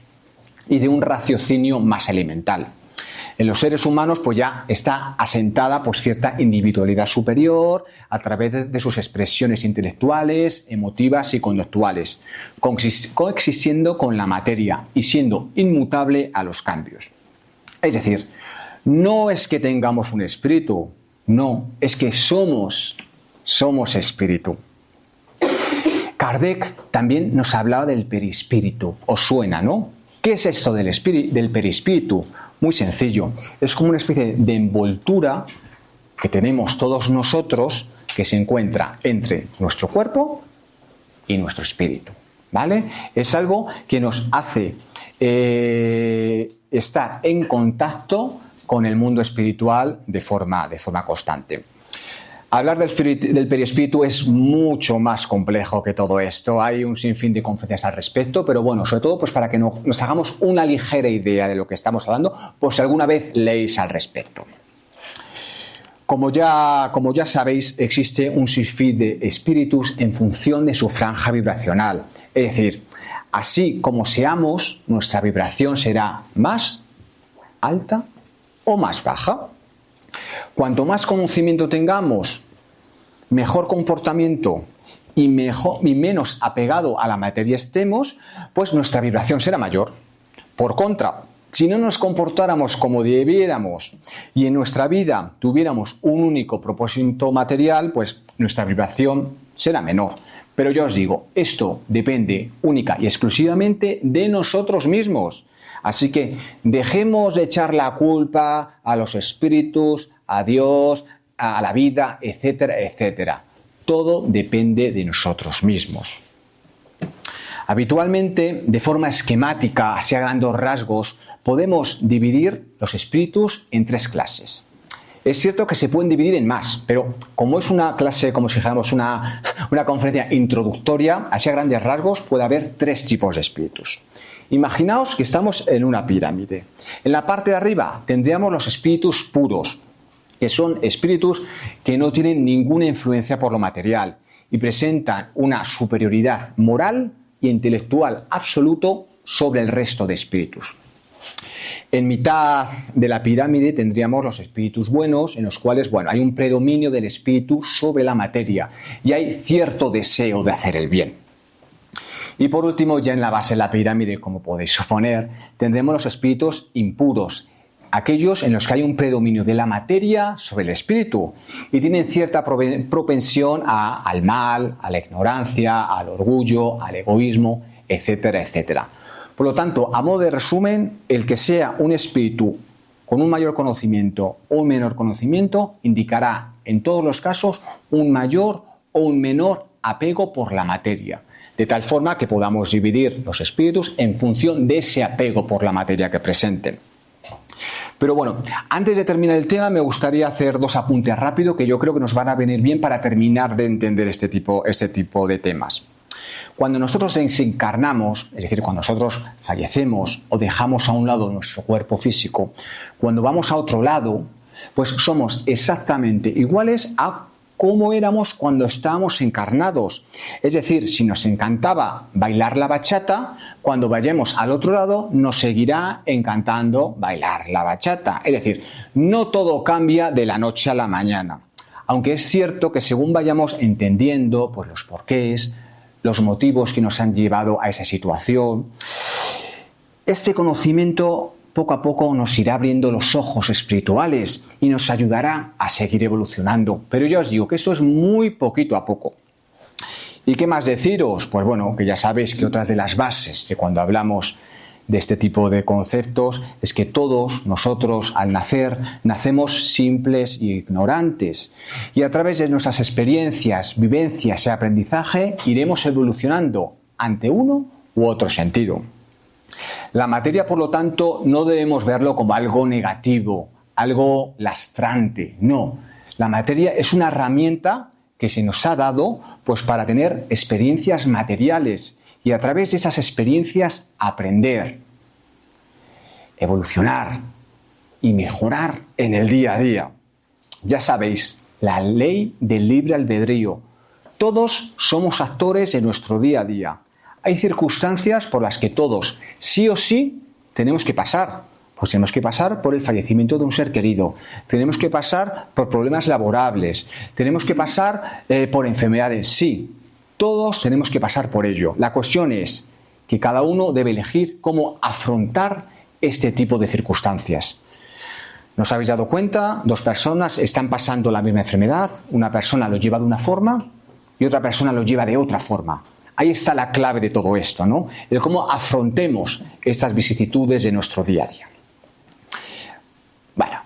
y de un raciocinio más elemental. En los seres humanos pues ya está asentada pues, cierta individualidad superior a través de sus expresiones intelectuales, emotivas y conductuales, coexistiendo con la materia y siendo inmutable a los cambios. Es decir, no es que tengamos un espíritu, no, es que somos espíritu. Kardec también nos hablaba del perispíritu, os suena, ¿no? ¿Qué es esto del perispíritu? Muy sencillo, es como una especie de envoltura que tenemos todos nosotros que se encuentra entre nuestro cuerpo y nuestro espíritu, ¿vale? Es algo que nos hace estar en contacto con el mundo espiritual de forma constante. Hablar del perispíritu es mucho más complejo que todo esto. Hay un sinfín de conferencias al respecto, pero bueno, sobre todo pues para que nos hagamos una ligera idea de lo que estamos hablando, por si alguna vez leéis al respecto. Como ya sabéis, existe un sinfín de espíritus en función de su franja vibracional. Es decir, así como seamos, nuestra vibración será más alta o más baja. Cuanto más conocimiento tengamos, mejor comportamiento y menos apegado a la materia estemos, pues nuestra vibración será mayor. Por contra, si no nos comportáramos como debiéramos y en nuestra vida tuviéramos un único propósito material, pues nuestra vibración será menor. Pero yo os digo, esto depende única y exclusivamente de nosotros mismos. Así que dejemos de echar la culpa a los espíritus, a Dios, a la vida, etcétera, etcétera. Todo depende de nosotros mismos. Habitualmente, de forma esquemática, así a grandes rasgos, podemos dividir los espíritus en 3 clases. Es cierto que se pueden dividir en más, pero como es una clase, como si dijéramos una conferencia introductoria, así a grandes rasgos puede haber 3 tipos de espíritus. Imaginaos que estamos en una pirámide. En la parte de arriba tendríamos los espíritus puros, que son espíritus que no tienen ninguna influencia por lo material y presentan una superioridad moral e intelectual absoluto sobre el resto de espíritus. En mitad de la pirámide tendríamos los espíritus buenos, en los cuales hay un predominio del espíritu sobre la materia y hay cierto deseo de hacer el bien. Y por último, ya en la base de la pirámide, como podéis suponer, tendremos los espíritus impuros, aquellos en los que hay un predominio de la materia sobre el espíritu y tienen cierta propensión al mal, a la ignorancia, al orgullo, al egoísmo, etcétera, etcétera. Por lo tanto, a modo de resumen, el que sea un espíritu con un mayor conocimiento o un menor conocimiento indicará en todos los casos un mayor o un menor apego por la materia, de tal forma que podamos dividir los espíritus en función de ese apego por la materia que presenten. Pero bueno, antes de terminar el tema me gustaría hacer 2 apuntes rápidos que yo creo que nos van a venir bien para terminar de entender este tipo de temas. Cuando nosotros desencarnamos, es decir, cuando nosotros fallecemos o dejamos a un lado nuestro cuerpo físico, cuando vamos a otro lado, pues somos exactamente iguales a cómo éramos cuando estábamos encarnados. Es decir, si nos encantaba bailar la bachata, cuando vayamos al otro lado nos seguirá encantando bailar la bachata. Es decir, no todo cambia de la noche a la mañana. Aunque es cierto que según vayamos entendiendo pues, los porqués, los motivos que nos han llevado a esa situación, este conocimiento poco a poco nos irá abriendo los ojos espirituales y nos ayudará a seguir evolucionando. Pero yo os digo que eso es muy poquito a poco. ¿Y qué más deciros? Pues bueno, que ya sabéis que otras de las bases de cuando hablamos de este tipo de conceptos es que todos nosotros al nacer nacemos simples y ignorantes y a través de nuestras experiencias, vivencias y aprendizaje iremos evolucionando ante uno u otro sentido. La materia, por lo tanto, no debemos verlo como algo negativo, algo lastrante. No, la materia es una herramienta que se nos ha dado pues, para tener experiencias materiales y a través de esas experiencias aprender, evolucionar y mejorar en el día a día. Ya sabéis, la ley del libre albedrío. Todos somos actores en nuestro día a día. Hay circunstancias por las que todos, sí o sí, tenemos que pasar. Pues tenemos que pasar por el fallecimiento de un ser querido, tenemos que pasar por problemas laborables, tenemos que pasar por enfermedades. Sí, todos tenemos que pasar por ello. La cuestión es que cada uno debe elegir cómo afrontar este tipo de circunstancias. ¿Nos habéis dado cuenta? 2 personas están pasando la misma enfermedad, una persona lo lleva de una forma y otra persona lo lleva de otra forma. Ahí está la clave de todo esto, ¿no? El cómo afrontemos estas vicisitudes de nuestro día a día. Bueno,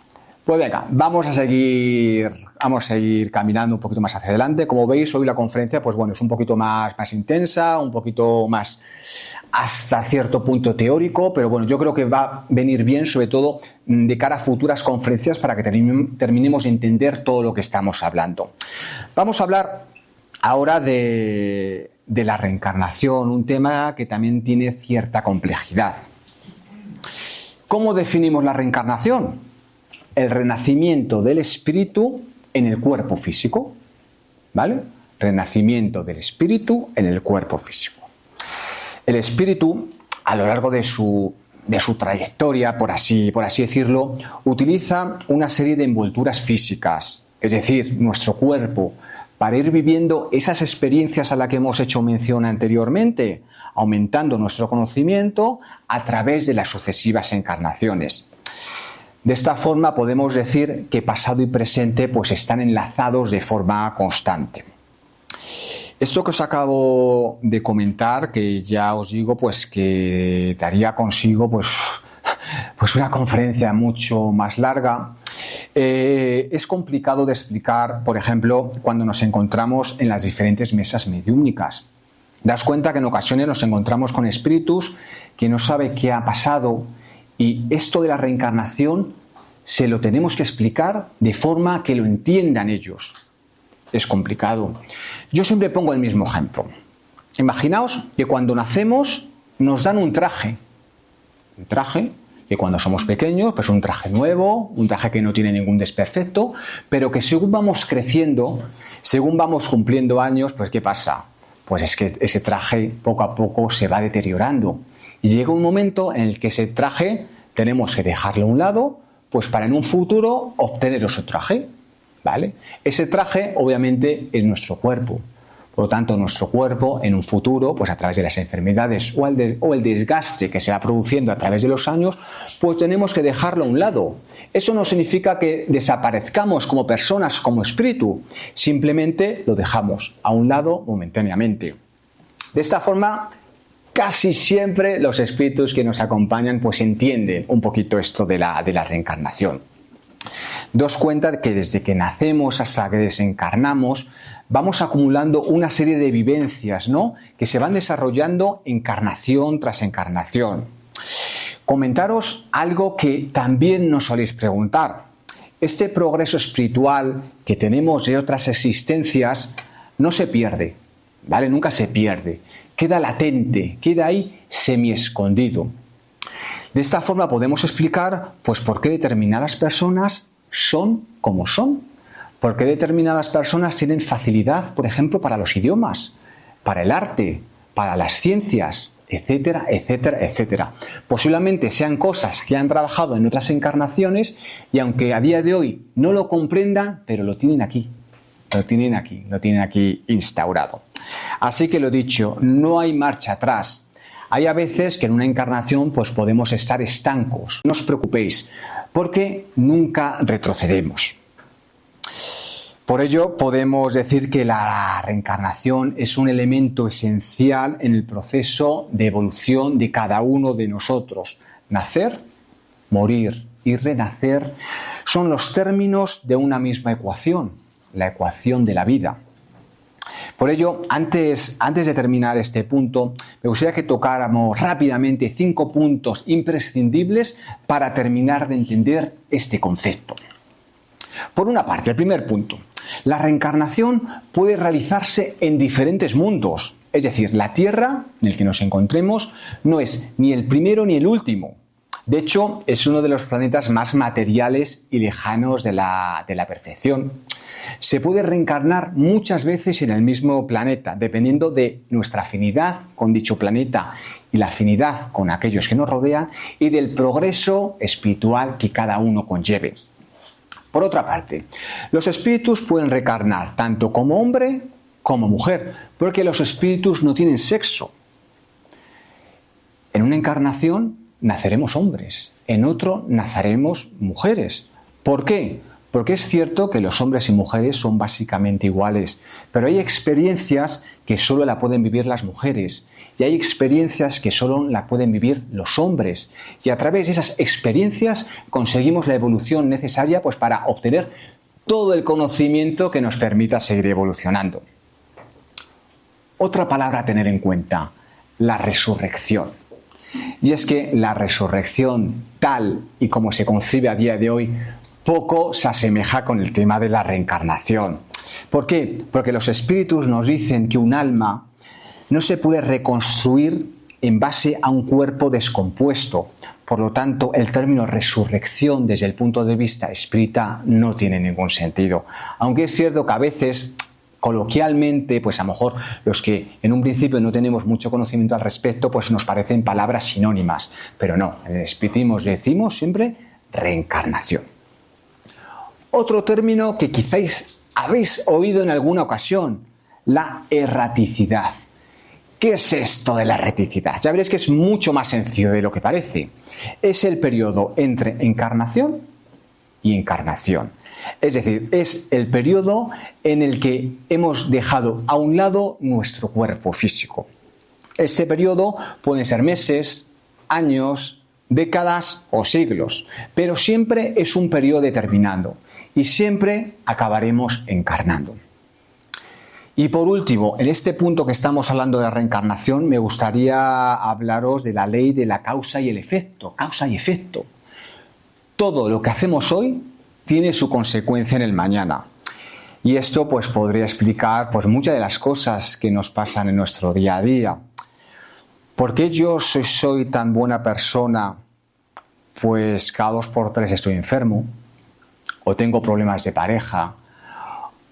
pues venga, vamos a seguir caminando un poquito más hacia adelante. Como veis, hoy la conferencia, pues bueno, es un poquito más intensa, un poquito más hasta cierto punto teórico, pero bueno, yo creo que va a venir bien, sobre todo de cara a futuras conferencias, para que terminemos de entender todo lo que estamos hablando. Vamos a hablar ahora de la reencarnación, un tema que también tiene cierta complejidad. ¿Cómo definimos la reencarnación? El renacimiento del espíritu en el cuerpo físico, ¿vale? Renacimiento del espíritu en el cuerpo físico. El espíritu, a lo largo de su trayectoria, por así decirlo, utiliza una serie de envolturas físicas, es decir, nuestro cuerpo, para ir viviendo esas experiencias a las que hemos hecho mención anteriormente, aumentando nuestro conocimiento a través de las sucesivas encarnaciones. De esta forma podemos decir que pasado y presente pues están enlazados de forma constante. Esto que os acabo de comentar, que ya os digo pues que daría consigo pues una conferencia mucho más larga, es complicado de explicar, por ejemplo, cuando nos encontramos en las diferentes mesas mediúmnicas. Das cuenta que en ocasiones nos encontramos con espíritus que no saben qué ha pasado y esto de la reencarnación se lo tenemos que explicar de forma que lo entiendan ellos. Es complicado. Yo siempre pongo el mismo ejemplo. Imaginaos que cuando nacemos nos dan un traje. Un traje que cuando somos pequeños, pues un traje nuevo, un traje que no tiene ningún desperfecto, pero que según vamos creciendo, según vamos cumpliendo años, pues ¿qué pasa? Pues es que ese traje poco a poco se va deteriorando. Y llega un momento en el que ese traje tenemos que dejarlo a un lado, pues para en un futuro obtener otro traje, ¿vale? Ese traje obviamente es nuestro cuerpo. Por lo tanto, nuestro cuerpo en un futuro, pues a través de las enfermedades o el desgaste que se va produciendo a través de los años, pues tenemos que dejarlo a un lado. Eso no significa que desaparezcamos como personas, como espíritu. Simplemente lo dejamos a un lado momentáneamente. De esta forma, casi siempre los espíritus que nos acompañan pues entienden un poquito esto de la reencarnación. Daos cuenta de que desde que nacemos hasta que desencarnamos vamos acumulando una serie de vivencias, ¿no?, que se van desarrollando encarnación tras encarnación. Comentaros algo que también nos soléis preguntar. Este progreso espiritual que tenemos de otras existencias no se pierde, ¿vale? Nunca se pierde. Queda latente, queda ahí semi-escondido. De esta forma podemos explicar pues, por qué determinadas personas son como son. ¿Por qué determinadas personas tienen facilidad, por ejemplo, para los idiomas, para el arte, para las ciencias, etcétera, etcétera, etcétera? Posiblemente sean cosas que han trabajado en otras encarnaciones y aunque a día de hoy no lo comprendan, pero lo tienen aquí. Lo tienen aquí instaurado. Así que lo dicho, no hay marcha atrás. Hay a veces que en una encarnación pues podemos estar estancos. No os preocupéis, porque nunca retrocedemos. Por ello podemos decir que la reencarnación es un elemento esencial en el proceso de evolución de cada uno de nosotros. Nacer, morir y renacer son los términos de una misma ecuación, la ecuación de la vida. Por ello, antes de terminar este punto, me gustaría que tocáramos rápidamente 5 puntos imprescindibles para terminar de entender este concepto. Por una parte, el primer punto. La reencarnación puede realizarse en diferentes mundos. Es decir, la Tierra, en el que nos encontremos, no es ni el primero ni el último. De hecho, es uno de los planetas más materiales y lejanos de la perfección. Se puede reencarnar muchas veces en el mismo planeta, dependiendo de nuestra afinidad con dicho planeta y la afinidad con aquellos que nos rodean y del progreso espiritual que cada uno conlleve. Por otra parte, los espíritus pueden reencarnar tanto como hombre como mujer, porque los espíritus no tienen sexo. En una encarnación naceremos hombres, en otro naceremos mujeres. ¿Por qué? Porque es cierto que los hombres y mujeres son básicamente iguales, pero hay experiencias que solo la pueden vivir las mujeres y hay experiencias que solo la pueden vivir los hombres. Y a través de esas experiencias conseguimos la evolución necesaria pues, para obtener todo el conocimiento que nos permita seguir evolucionando. Otra palabra a tener en cuenta, la resurrección. Y es que la resurrección, tal y como se concibe a día de hoy, poco se asemeja con el tema de la reencarnación. ¿Por qué? Porque los espíritus nos dicen que un alma no se puede reconstruir en base a un cuerpo descompuesto. Por lo tanto, el término resurrección desde el punto de vista espírita no tiene ningún sentido. Aunque es cierto que a veces, coloquialmente, pues a lo mejor los que en un principio no tenemos mucho conocimiento al respecto, pues nos parecen palabras sinónimas. Pero no, en el espiritismo decimos siempre reencarnación. Otro término que quizás habéis oído en alguna ocasión, la erraticidad. ¿Qué es esto de la erraticidad? Ya veréis que es mucho más sencillo de lo que parece. Es el periodo entre encarnación y encarnación. Es decir, es el periodo en el que hemos dejado a un lado nuestro cuerpo físico. Este periodo puede ser meses, años, décadas o siglos, pero siempre es un periodo determinado y siempre acabaremos encarnando. Y por último, en este punto que estamos hablando de la reencarnación, me gustaría hablaros de la ley de la causa y el efecto. Causa y efecto. Todo lo que hacemos hoy tiene su consecuencia en el mañana. Y esto pues podría explicar pues muchas de las cosas que nos pasan en nuestro día a día. ¿Por qué yo soy tan buena persona? Pues cada 2 por 3 estoy enfermo, o tengo problemas de pareja,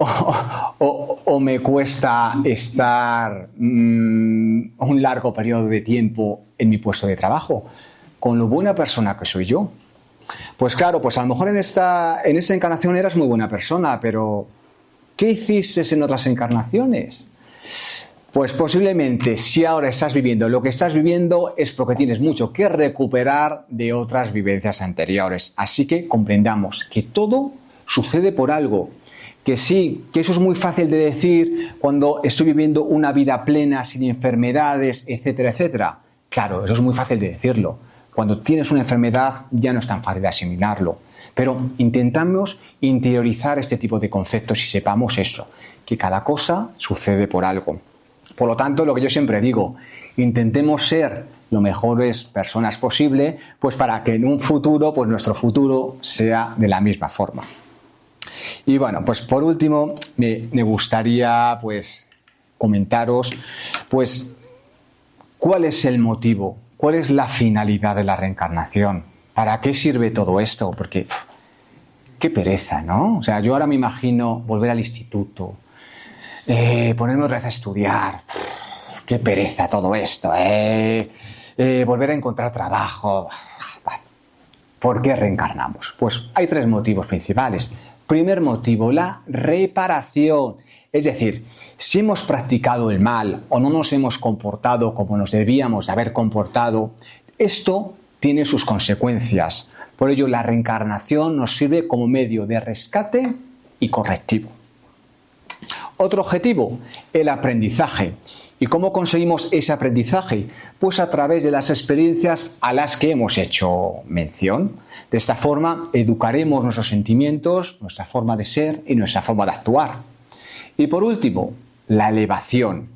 o me cuesta estar un largo periodo de tiempo en mi puesto de trabajo, con lo buena persona que soy yo. Pues claro, pues a lo mejor en esa encarnación eras muy buena persona, pero ¿qué hiciste en otras encarnaciones? Pues posiblemente si ahora estás viviendo lo que estás viviendo es porque tienes mucho que recuperar de otras vivencias anteriores. Así que comprendamos que todo sucede por algo, que sí, que eso es muy fácil de decir cuando estoy viviendo una vida plena, sin enfermedades, etcétera, etcétera. Claro, eso es muy fácil de decirlo. Cuando tienes una enfermedad ya no es tan fácil de asimilarlo. Pero intentamos interiorizar este tipo de conceptos y sepamos eso, que cada cosa sucede por algo. Por lo tanto, lo que yo siempre digo, intentemos ser lo mejores personas posible, pues para que en un futuro, pues nuestro futuro sea de la misma forma. Y bueno, pues por último, me gustaría pues comentaros, pues, ¿cuál es el motivo? ¿Cuál es la finalidad de la reencarnación? ¿Para qué sirve todo esto? Porque qué pereza, ¿no? O sea, yo ahora me imagino volver al instituto, ponerme otra vez a estudiar. Qué pereza todo esto, volver a encontrar trabajo. ¿Por qué reencarnamos? Pues hay 3 motivos principales. Primer motivo, la reparación. Es decir, si hemos practicado el mal o no nos hemos comportado como nos debíamos de haber comportado, esto tiene sus consecuencias. Por ello, la reencarnación nos sirve como medio de rescate y correctivo. Otro objetivo, el aprendizaje. ¿Y cómo conseguimos ese aprendizaje? Pues a través de las experiencias a las que hemos hecho mención. De esta forma, educaremos nuestros sentimientos, nuestra forma de ser y nuestra forma de actuar. Y por último, la elevación.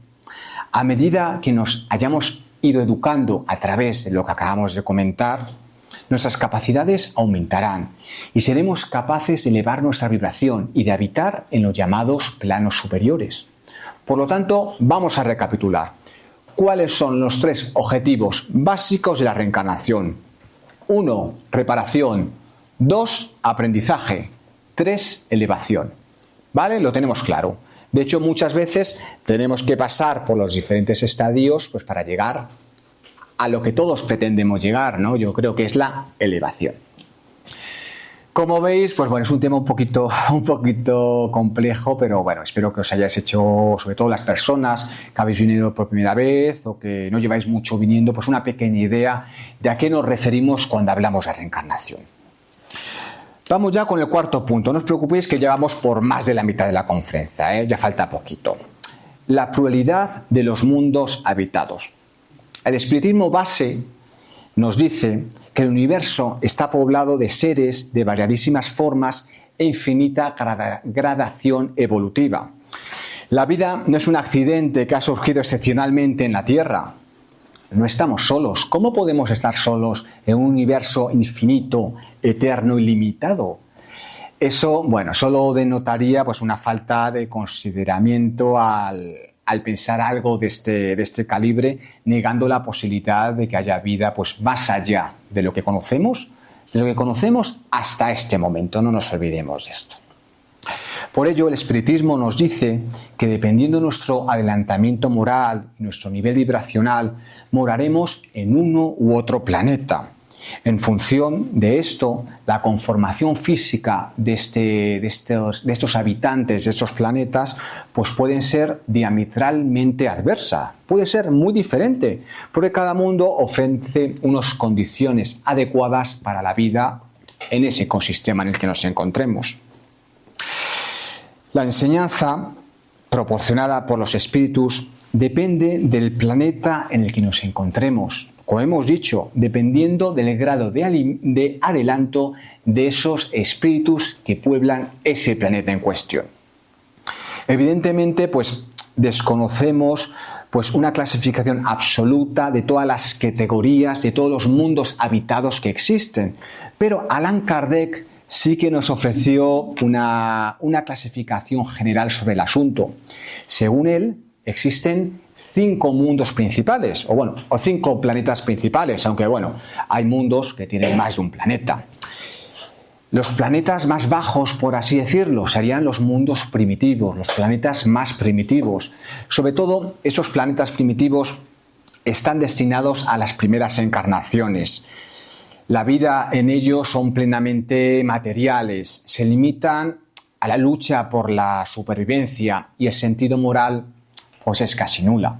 A medida que nos hayamos ido educando a través de lo que acabamos de comentar, nuestras capacidades aumentarán y seremos capaces de elevar nuestra vibración y de habitar en los llamados planos superiores. Por lo tanto, vamos a recapitular. ¿Cuáles son los 3 objetivos básicos de la reencarnación? 1, reparación. 2, aprendizaje. 3, elevación. ¿Vale? Lo tenemos claro. De hecho, muchas veces tenemos que pasar por los diferentes estadios pues, para llegar a lo que todos pretendemos llegar, ¿no? Yo creo que es la elevación. Como veis, pues bueno, es un tema un poquito complejo, pero bueno, espero que os hayáis hecho, sobre todo las personas que habéis venido por primera vez o que no lleváis mucho viniendo, pues una pequeña idea de a qué nos referimos cuando hablamos de reencarnación. Vamos ya con el 4 punto. No os preocupéis que llevamos por más de la mitad de la conferencia, ya falta poquito. La pluralidad de los mundos habitados. El espiritismo base nos dice que el universo está poblado de seres de variadísimas formas e infinita gradación evolutiva. La vida no es un accidente que ha surgido excepcionalmente en la Tierra. No estamos solos. ¿Cómo podemos estar solos en un universo infinito, eterno y limitado? Eso, bueno, solo denotaría pues, una falta de consideramiento al pensar algo de este calibre, negando la posibilidad de que haya vida pues, más allá de lo que conocemos hasta este momento. No nos olvidemos de esto. Por ello, el espiritismo nos dice que dependiendo de nuestro adelantamiento moral y nuestro nivel vibracional, moraremos en uno u otro planeta. En función de esto, la conformación física de estos habitantes de estos planetas pues pueden ser diametralmente adversas, puede ser muy diferente, porque cada mundo ofrece unas condiciones adecuadas para la vida en ese ecosistema en el que nos encontremos. La enseñanza proporcionada por los espíritus depende del planeta en el que nos encontremos. Como hemos dicho, dependiendo del grado de adelanto de esos espíritus que pueblan ese planeta en cuestión. Evidentemente, pues desconocemos pues, una clasificación absoluta de todas las categorías, de todos los mundos habitados que existen. Pero Allan Kardec sí que nos ofreció una clasificación general sobre el asunto. Según él, existen 5 mundos principales, o 5 planetas principales, aunque hay mundos que tienen más de un planeta. Los planetas más bajos, por así decirlo, serían los mundos primitivos, los planetas más primitivos. Sobre todo, esos planetas primitivos están destinados a las primeras encarnaciones. La vida en ellos son plenamente materiales, se limitan a la lucha por la supervivencia y el sentido moral pues es casi nula.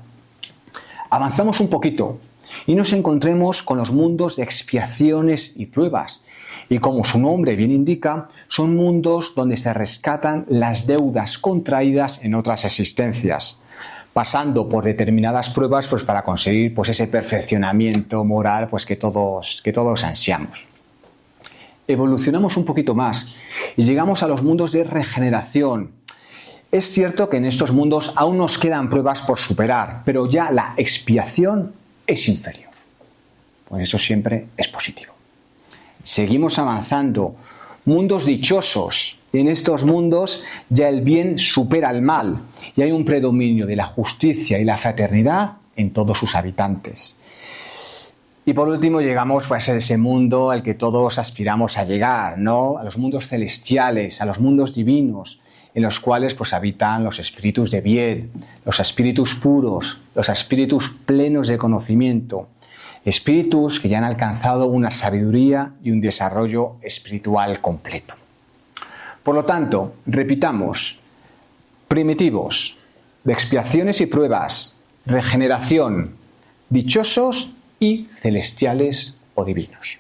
Avanzamos un poquito y nos encontremos con los mundos de expiaciones y pruebas. Y como su nombre bien indica, son mundos donde se rescatan las deudas contraídas en otras existencias, pasando por determinadas pruebas pues, para conseguir pues, ese perfeccionamiento moral pues, que todos ansiamos. Evolucionamos un poquito más y llegamos a los mundos de regeneración. Es cierto que en estos mundos aún nos quedan pruebas por superar, pero ya la expiación es inferior. Pues eso siempre es positivo. Seguimos avanzando. Mundos dichosos. En estos mundos ya el bien supera al mal y hay un predominio de la justicia y la fraternidad en todos sus habitantes. Y por último llegamos pues, a ese mundo al que todos aspiramos a llegar, ¿no? A los mundos celestiales, a los mundos divinos, en los cuales pues, habitan los espíritus de bien, los espíritus puros, los espíritus plenos de conocimiento, espíritus que ya han alcanzado una sabiduría y un desarrollo espiritual completo. Por lo tanto, repitamos, primitivos, de expiaciones y pruebas, regeneración, dichosos y celestiales o divinos.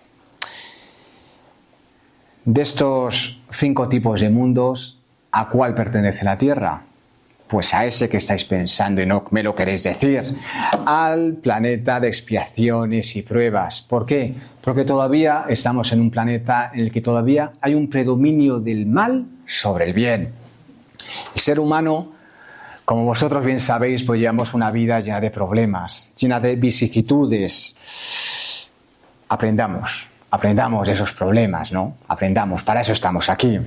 De estos 5 tipos de mundos, ¿a cuál pertenece la Tierra? Pues a ese que estáis pensando y no me lo queréis decir, al planeta de expiaciones y pruebas. ¿Por qué? Porque todavía estamos en un planeta en el que todavía hay un predominio del mal sobre el bien. El ser humano, como vosotros bien sabéis, pues llevamos una vida llena de problemas, llena de vicisitudes. Aprendamos de esos problemas, ¿no? Aprendamos, para eso estamos aquí.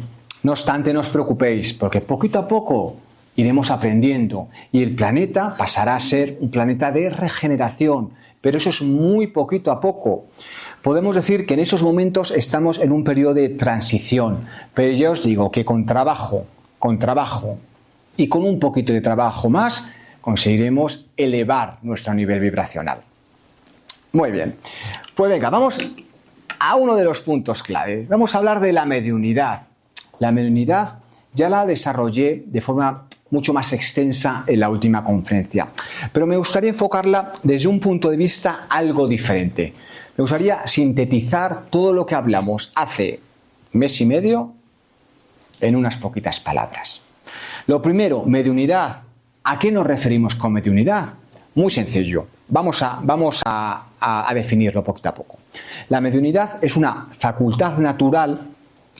No obstante, no os preocupéis, porque poquito a poco iremos aprendiendo y el planeta pasará a ser un planeta de regeneración, pero eso es muy poquito a poco. Podemos decir que en esos momentos estamos en un periodo de transición, pero ya os digo que con trabajo y con un poquito de trabajo más conseguiremos elevar nuestro nivel vibracional. Muy bien, pues venga, vamos a uno de los puntos clave. Vamos a hablar de la mediunidad. La mediunidad ya la desarrollé de forma mucho más extensa en la última conferencia, pero me gustaría enfocarla desde un punto de vista algo diferente. Me gustaría sintetizar todo lo que hablamos hace mes y medio en unas poquitas palabras. Lo primero, mediunidad. ¿A qué nos referimos con mediunidad? Muy sencillo. Vamos a definirlo poquito a poco. La mediunidad es una facultad natural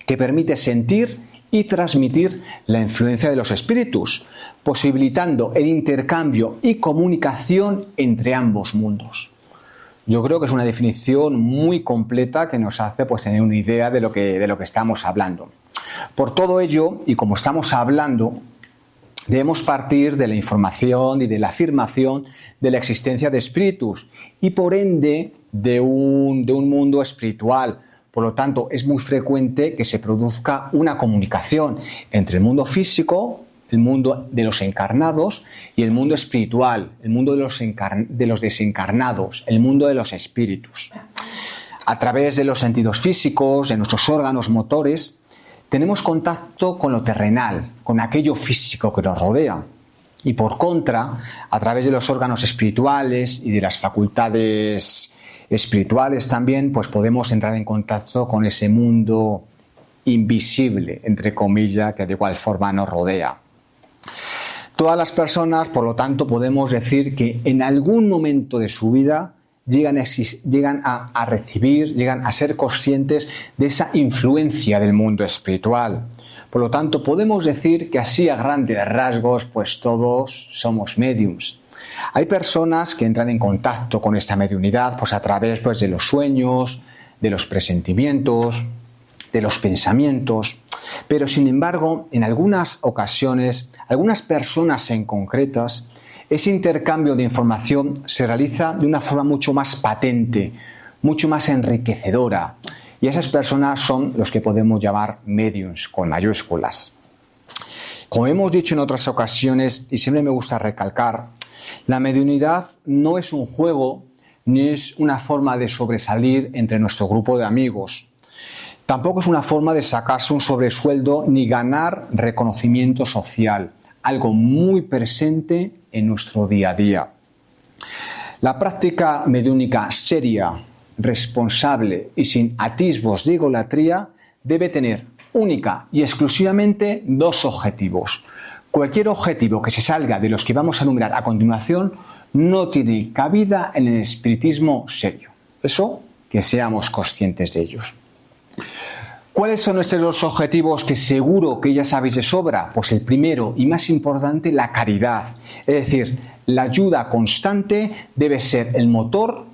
que permite sentir y transmitir la influencia de los espíritus, posibilitando el intercambio y comunicación entre ambos mundos. Yo creo que es una definición muy completa que nos hace pues, tener una idea de lo que estamos hablando. Por todo ello, y como estamos hablando, debemos partir de la información y de la afirmación de la existencia de espíritus y por ende de un mundo espiritual. Por lo tanto, es muy frecuente que se produzca una comunicación entre el mundo físico, el mundo de los encarnados y el mundo espiritual, el mundo de los desencarnados, el mundo de los espíritus. A través de los sentidos físicos, de nuestros órganos motores, tenemos contacto con lo terrenal, con aquello físico que nos rodea. Y por contra, a través de los órganos espirituales y de las facultades espirituales también, pues podemos entrar en contacto con ese mundo invisible, entre comillas, que de igual forma nos rodea. Todas las personas, por lo tanto, podemos decir que en algún momento de su vida llegan a recibir, llegan a ser conscientes de esa influencia del mundo espiritual. Por lo tanto, podemos decir que así a grandes rasgos, pues todos somos médiums. Hay personas que entran en contacto con esta mediunidad pues a través pues, de los sueños, de los presentimientos, de los pensamientos, pero sin embargo, en algunas ocasiones, algunas personas en concretas, ese intercambio de información se realiza de una forma mucho más patente, mucho más enriquecedora, y esas personas son los que podemos llamar mediums con mayúsculas. Como hemos dicho en otras ocasiones, y siempre me gusta recalcar, la mediunidad no es un juego ni es una forma de sobresalir entre nuestro grupo de amigos. Tampoco es una forma de sacarse un sobresueldo ni ganar reconocimiento social, algo muy presente en nuestro día a día. La práctica mediúnica seria, responsable y sin atisbos de idolatría debe tener única y exclusivamente dos objetivos. Cualquier objetivo que se salga de los que vamos a enumerar a continuación no tiene cabida en el espiritismo serio. Eso, que seamos conscientes de ellos. ¿Cuáles son estos dos objetivos que seguro que ya sabéis de sobra? Pues el primero y más importante, la caridad. Es decir, la ayuda constante debe ser el motor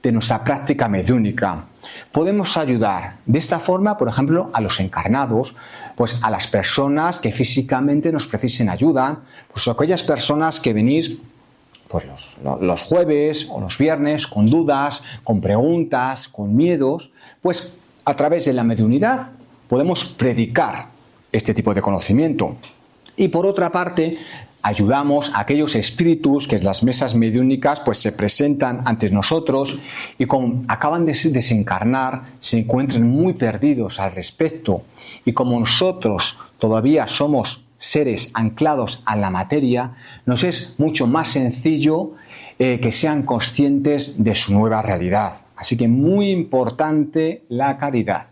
de nuestra práctica mediúnica. Podemos ayudar de esta forma, por ejemplo, a los encarnados, pues a las personas que físicamente nos precisen ayuda, pues a aquellas personas que venís pues los jueves o los viernes con dudas, con preguntas, con miedos, pues a través de la mediunidad podemos predicar este tipo de conocimiento. Y por otra parte, ayudamos a aquellos espíritus que en las mesas mediúnicas pues se presentan ante nosotros y como acaban de desencarnar, se encuentran muy perdidos al respecto. Y como nosotros todavía somos seres anclados a la materia, nos es mucho más sencillo que sean conscientes de su nueva realidad. Así que muy importante la caridad.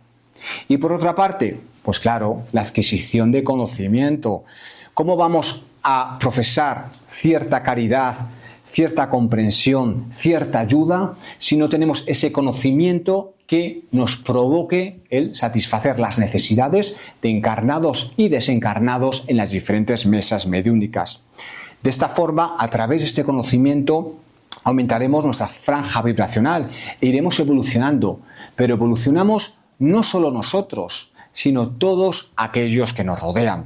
Y por otra parte, pues claro, la adquisición de conocimiento. ¿Cómo vamos a profesar cierta caridad, cierta comprensión, cierta ayuda si no tenemos ese conocimiento que nos provoque el satisfacer las necesidades de encarnados y desencarnados en las diferentes mesas mediúnicas? De esta forma, a través de este conocimiento, aumentaremos nuestra franja vibracional e iremos evolucionando, pero evolucionamos no solo nosotros, sino todos aquellos que nos rodean.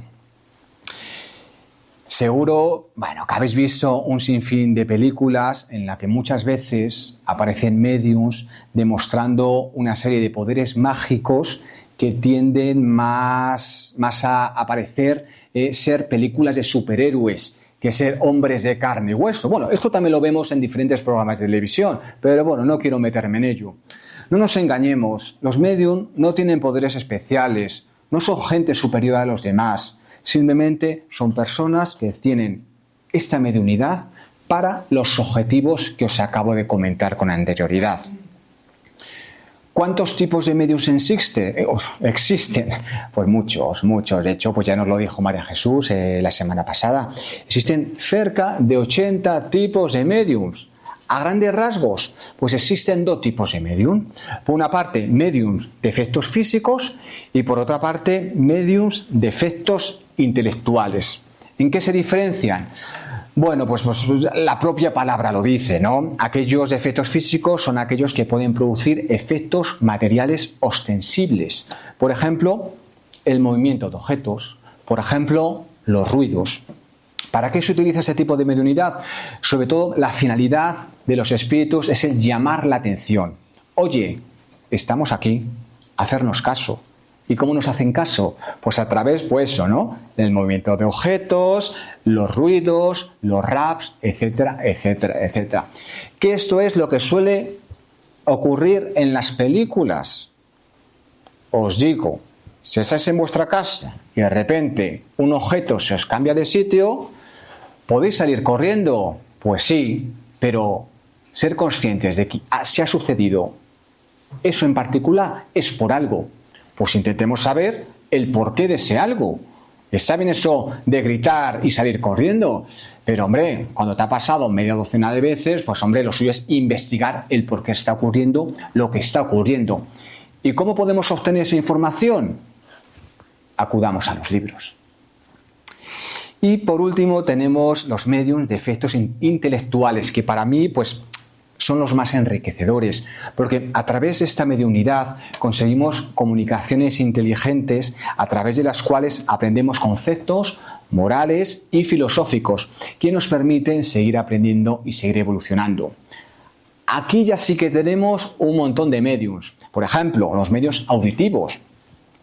Seguro, que habéis visto un sinfín de películas en las que muchas veces aparecen médiums demostrando una serie de poderes mágicos que tienden más a parecer ser películas de superhéroes que ser hombres de carne y hueso. Bueno, esto también lo vemos en diferentes programas de televisión, pero no quiero meterme en ello. No nos engañemos, los médiums no tienen poderes especiales, no son gente superior a los demás, simplemente son personas que tienen esta mediunidad para los objetivos que os acabo de comentar con anterioridad. ¿Cuántos tipos de mediums existen? Pues muchos. De hecho, pues ya nos lo dijo María Jesús la semana pasada. Existen cerca de 80 tipos de mediums. A grandes rasgos, pues existen dos tipos de medium. Por una parte, mediums de efectos físicos y por otra parte, mediums de efectos intelectuales. ¿En qué se diferencian? Bueno, pues la propia palabra lo dice, ¿no? Aquellos de efectos físicos son aquellos que pueden producir efectos materiales ostensibles. Por ejemplo, el movimiento de objetos, por ejemplo, los ruidos. ¿Para qué se utiliza ese tipo de mediunidad? Sobre todo, la finalidad de los espíritus es el llamar la atención. Oye, estamos aquí, hacernos caso. ¿Y cómo nos hacen caso? Pues a través, del movimiento de objetos, los ruidos, los raps, etcétera, etcétera, etcétera. Que esto es lo que suele ocurrir en las películas. Os digo, si estáis en vuestra casa y de repente un objeto se os cambia de sitio, ¿podéis salir corriendo? Pues sí, pero ser conscientes de que si ha sucedido eso en particular es por algo. Pues intentemos saber el porqué de ese algo. Está bien eso de gritar y salir corriendo, pero hombre, cuando te ha pasado media docena de veces, pues hombre, lo suyo es investigar el por qué está ocurriendo lo que está ocurriendo. ¿Y cómo podemos obtener esa información? Acudamos a los libros. Y por último tenemos los mediums de efectos intelectuales, que para mí pues son los más enriquecedores, porque a través de esta mediunidad conseguimos comunicaciones inteligentes a través de las cuales aprendemos conceptos morales y filosóficos que nos permiten seguir aprendiendo y seguir evolucionando. Aquí ya sí que tenemos un montón de mediums. Por ejemplo, los medios auditivos,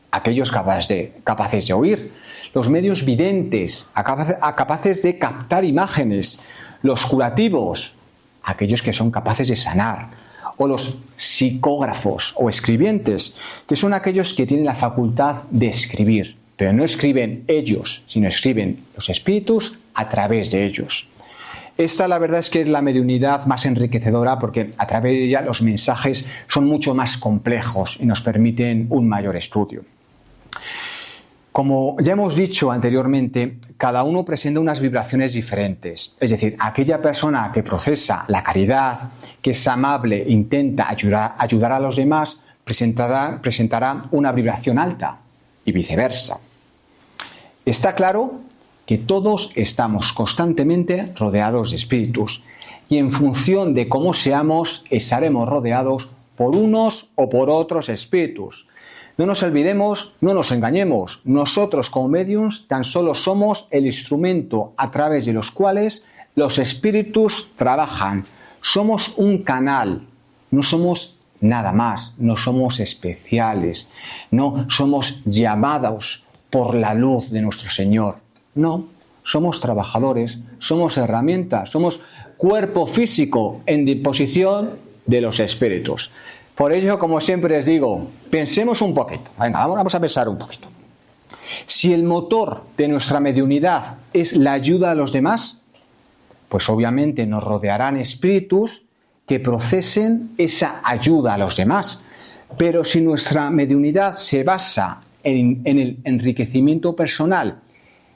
aquellos capaces de oír, los medios videntes, capaces de captar imágenes, los curativos, aquellos que son capaces de sanar, o los psicógrafos o escribientes, que son aquellos que tienen la facultad de escribir, pero no escriben ellos, sino escriben los espíritus a través de ellos. Esta la verdad es que es la mediunidad más enriquecedora porque a través de ella los mensajes son mucho más complejos y nos permiten un mayor estudio. Como ya hemos dicho anteriormente, cada uno presenta unas vibraciones diferentes. Es decir, aquella persona que procesa la caridad, que es amable, intenta ayudar a los demás, presentará una vibración alta y viceversa. Está claro que todos estamos constantemente rodeados de espíritus y en función de cómo seamos, estaremos rodeados por unos o por otros espíritus. No nos olvidemos, no nos engañemos, nosotros como médiums tan solo somos el instrumento a través de los cuales los espíritus trabajan. Somos un canal, no somos nada más, no somos especiales, no somos llamados por la luz de nuestro Señor. No, somos trabajadores, somos herramientas, somos cuerpo físico en disposición de los espíritus. Por ello, como siempre les digo, pensemos un poquito. Venga, vamos a pensar un poquito. Si el motor de nuestra mediunidad es la ayuda a los demás, pues obviamente nos rodearán espíritus que procesen esa ayuda a los demás. Pero si nuestra mediunidad se basa en el enriquecimiento personal,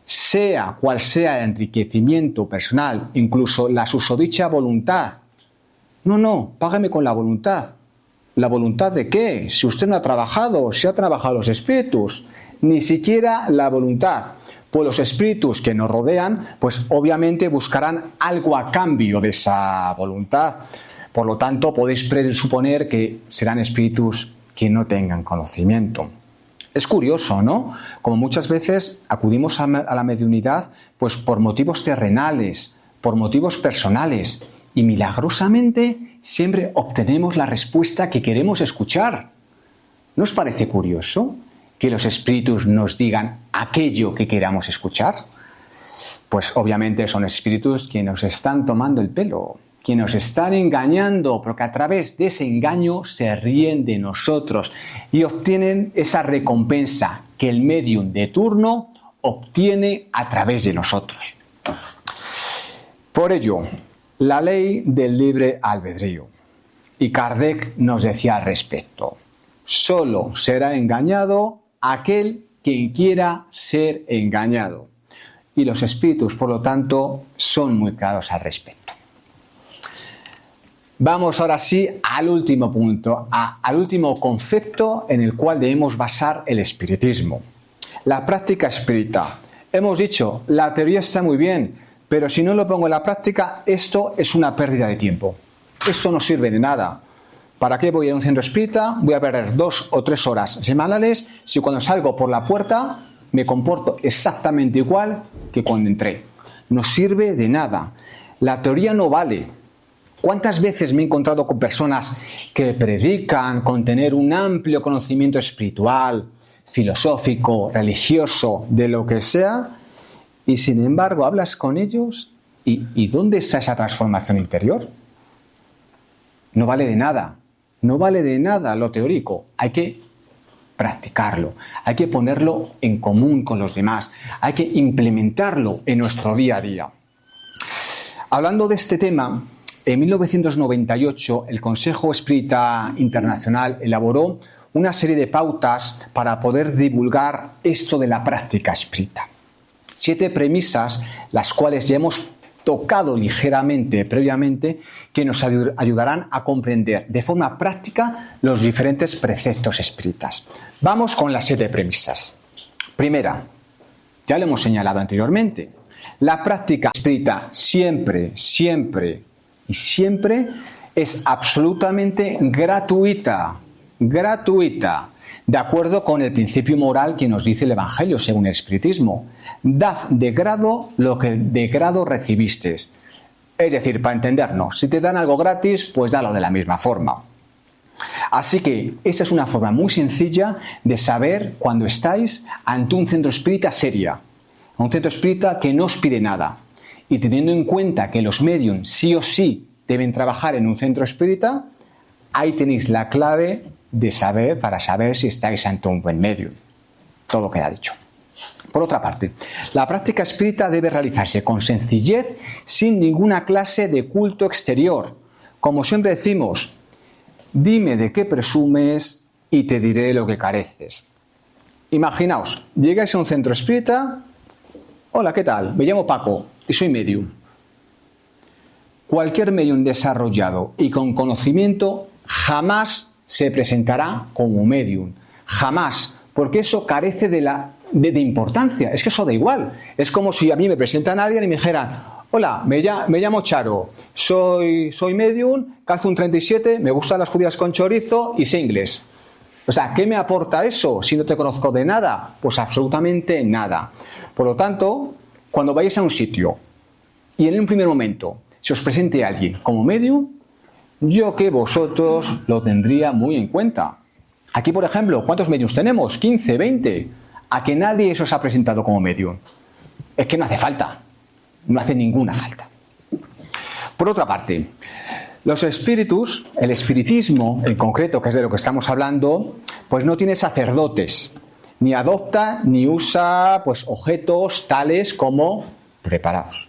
sea cual sea el enriquecimiento personal, incluso la susodicha voluntad, no, págame con la voluntad. ¿La voluntad de qué? Si usted no ha trabajado, si ha trabajado los espíritus, ni siquiera la voluntad. Pues los espíritus que nos rodean, pues obviamente buscarán algo a cambio de esa voluntad. Por lo tanto, podéis presuponer que serán espíritus que no tengan conocimiento. Es curioso, ¿no? Como muchas veces acudimos a la mediunidad pues por motivos terrenales, por motivos personales, y milagrosamente siempre obtenemos la respuesta que queremos escuchar. ¿No os parece curioso que los espíritus nos digan aquello que queramos escuchar? Pues obviamente son espíritus que nos están tomando el pelo, que nos están engañando, porque a través de ese engaño se ríen de nosotros y obtienen esa recompensa que el médium de turno obtiene a través de nosotros. Por ello, la ley del libre albedrío. Y Kardec nos decía al respecto: solo será engañado aquel que quiera ser engañado. Y los espíritus, por lo tanto, son muy claros al respecto. Vamos ahora sí al último punto, al último concepto en el cual debemos basar el espiritismo. La práctica espírita. Hemos dicho, la teoría está muy bien, pero si no lo pongo en la práctica, esto es una pérdida de tiempo. Esto no sirve de nada. ¿Para qué voy a un centro espírita? Voy a perder 2 o 3 horas semanales si cuando salgo por la puerta me comporto exactamente igual que cuando entré. No sirve de nada. La teoría no vale. ¿Cuántas veces me he encontrado con personas que predican con tener un amplio conocimiento espiritual, filosófico, religioso, de lo que sea, y sin embargo hablas con ellos y ¿dónde está esa transformación interior? No vale de nada. No vale de nada lo teórico. Hay que practicarlo. Hay que ponerlo en común con los demás. Hay que implementarlo en nuestro día a día. Hablando de este tema, en 1998 el Consejo Espírita Internacional elaboró una serie de pautas para poder divulgar esto de la práctica espírita. 7 premisas, las cuales ya hemos tocado ligeramente previamente, que nos ayudarán a comprender de forma práctica los diferentes preceptos espíritas. Vamos con las 7 premisas. Primera, ya lo hemos señalado anteriormente, la práctica espírita siempre es absolutamente gratuita, de acuerdo con el principio moral que nos dice el Evangelio según el espiritismo. Dad de grado lo que de grado recibisteis. Es decir, para entendernos, si te dan algo gratis, pues dalo de la misma forma. Así que esa es una forma muy sencilla de saber cuando estáis ante un centro espírita seria, un centro espírita que no os pide nada. Y teniendo en cuenta que los médiums sí o sí deben trabajar en un centro espírita, ahí tenéis la clave para saber si estáis ante un buen médium. Todo queda dicho. Por otra parte, la práctica espírita debe realizarse con sencillez, sin ninguna clase de culto exterior. Como siempre decimos, dime de qué presumes y te diré lo que careces. Imaginaos, llegáis a un centro espírita. Hola, ¿qué tal? Me llamo Paco y soy medium. Cualquier medium desarrollado y con conocimiento jamás se presentará como medium. Jamás, porque eso carece de importancia. Es que eso da igual. Es como si a mí me presentan a alguien y me dijeran: hola, me llamo Charo, soy medium, calzo un 37, me gustan las judías con chorizo y sé inglés. O sea, ¿qué me aporta eso si no te conozco de nada? Pues absolutamente nada. Por lo tanto, cuando vayáis a un sitio y en un primer momento se os presente alguien como medium, yo que vosotros lo tendría muy en cuenta. Aquí, por ejemplo, ¿cuántos mediums tenemos? 15, 20. ¿A que nadie se os ha presentado como medium? Es que no hace falta. No hace ninguna falta. Por otra parte, los espíritus, el espiritismo en concreto, que es de lo que estamos hablando, pues no tiene sacerdotes, ni adopta ni usa pues objetos tales como, preparaos,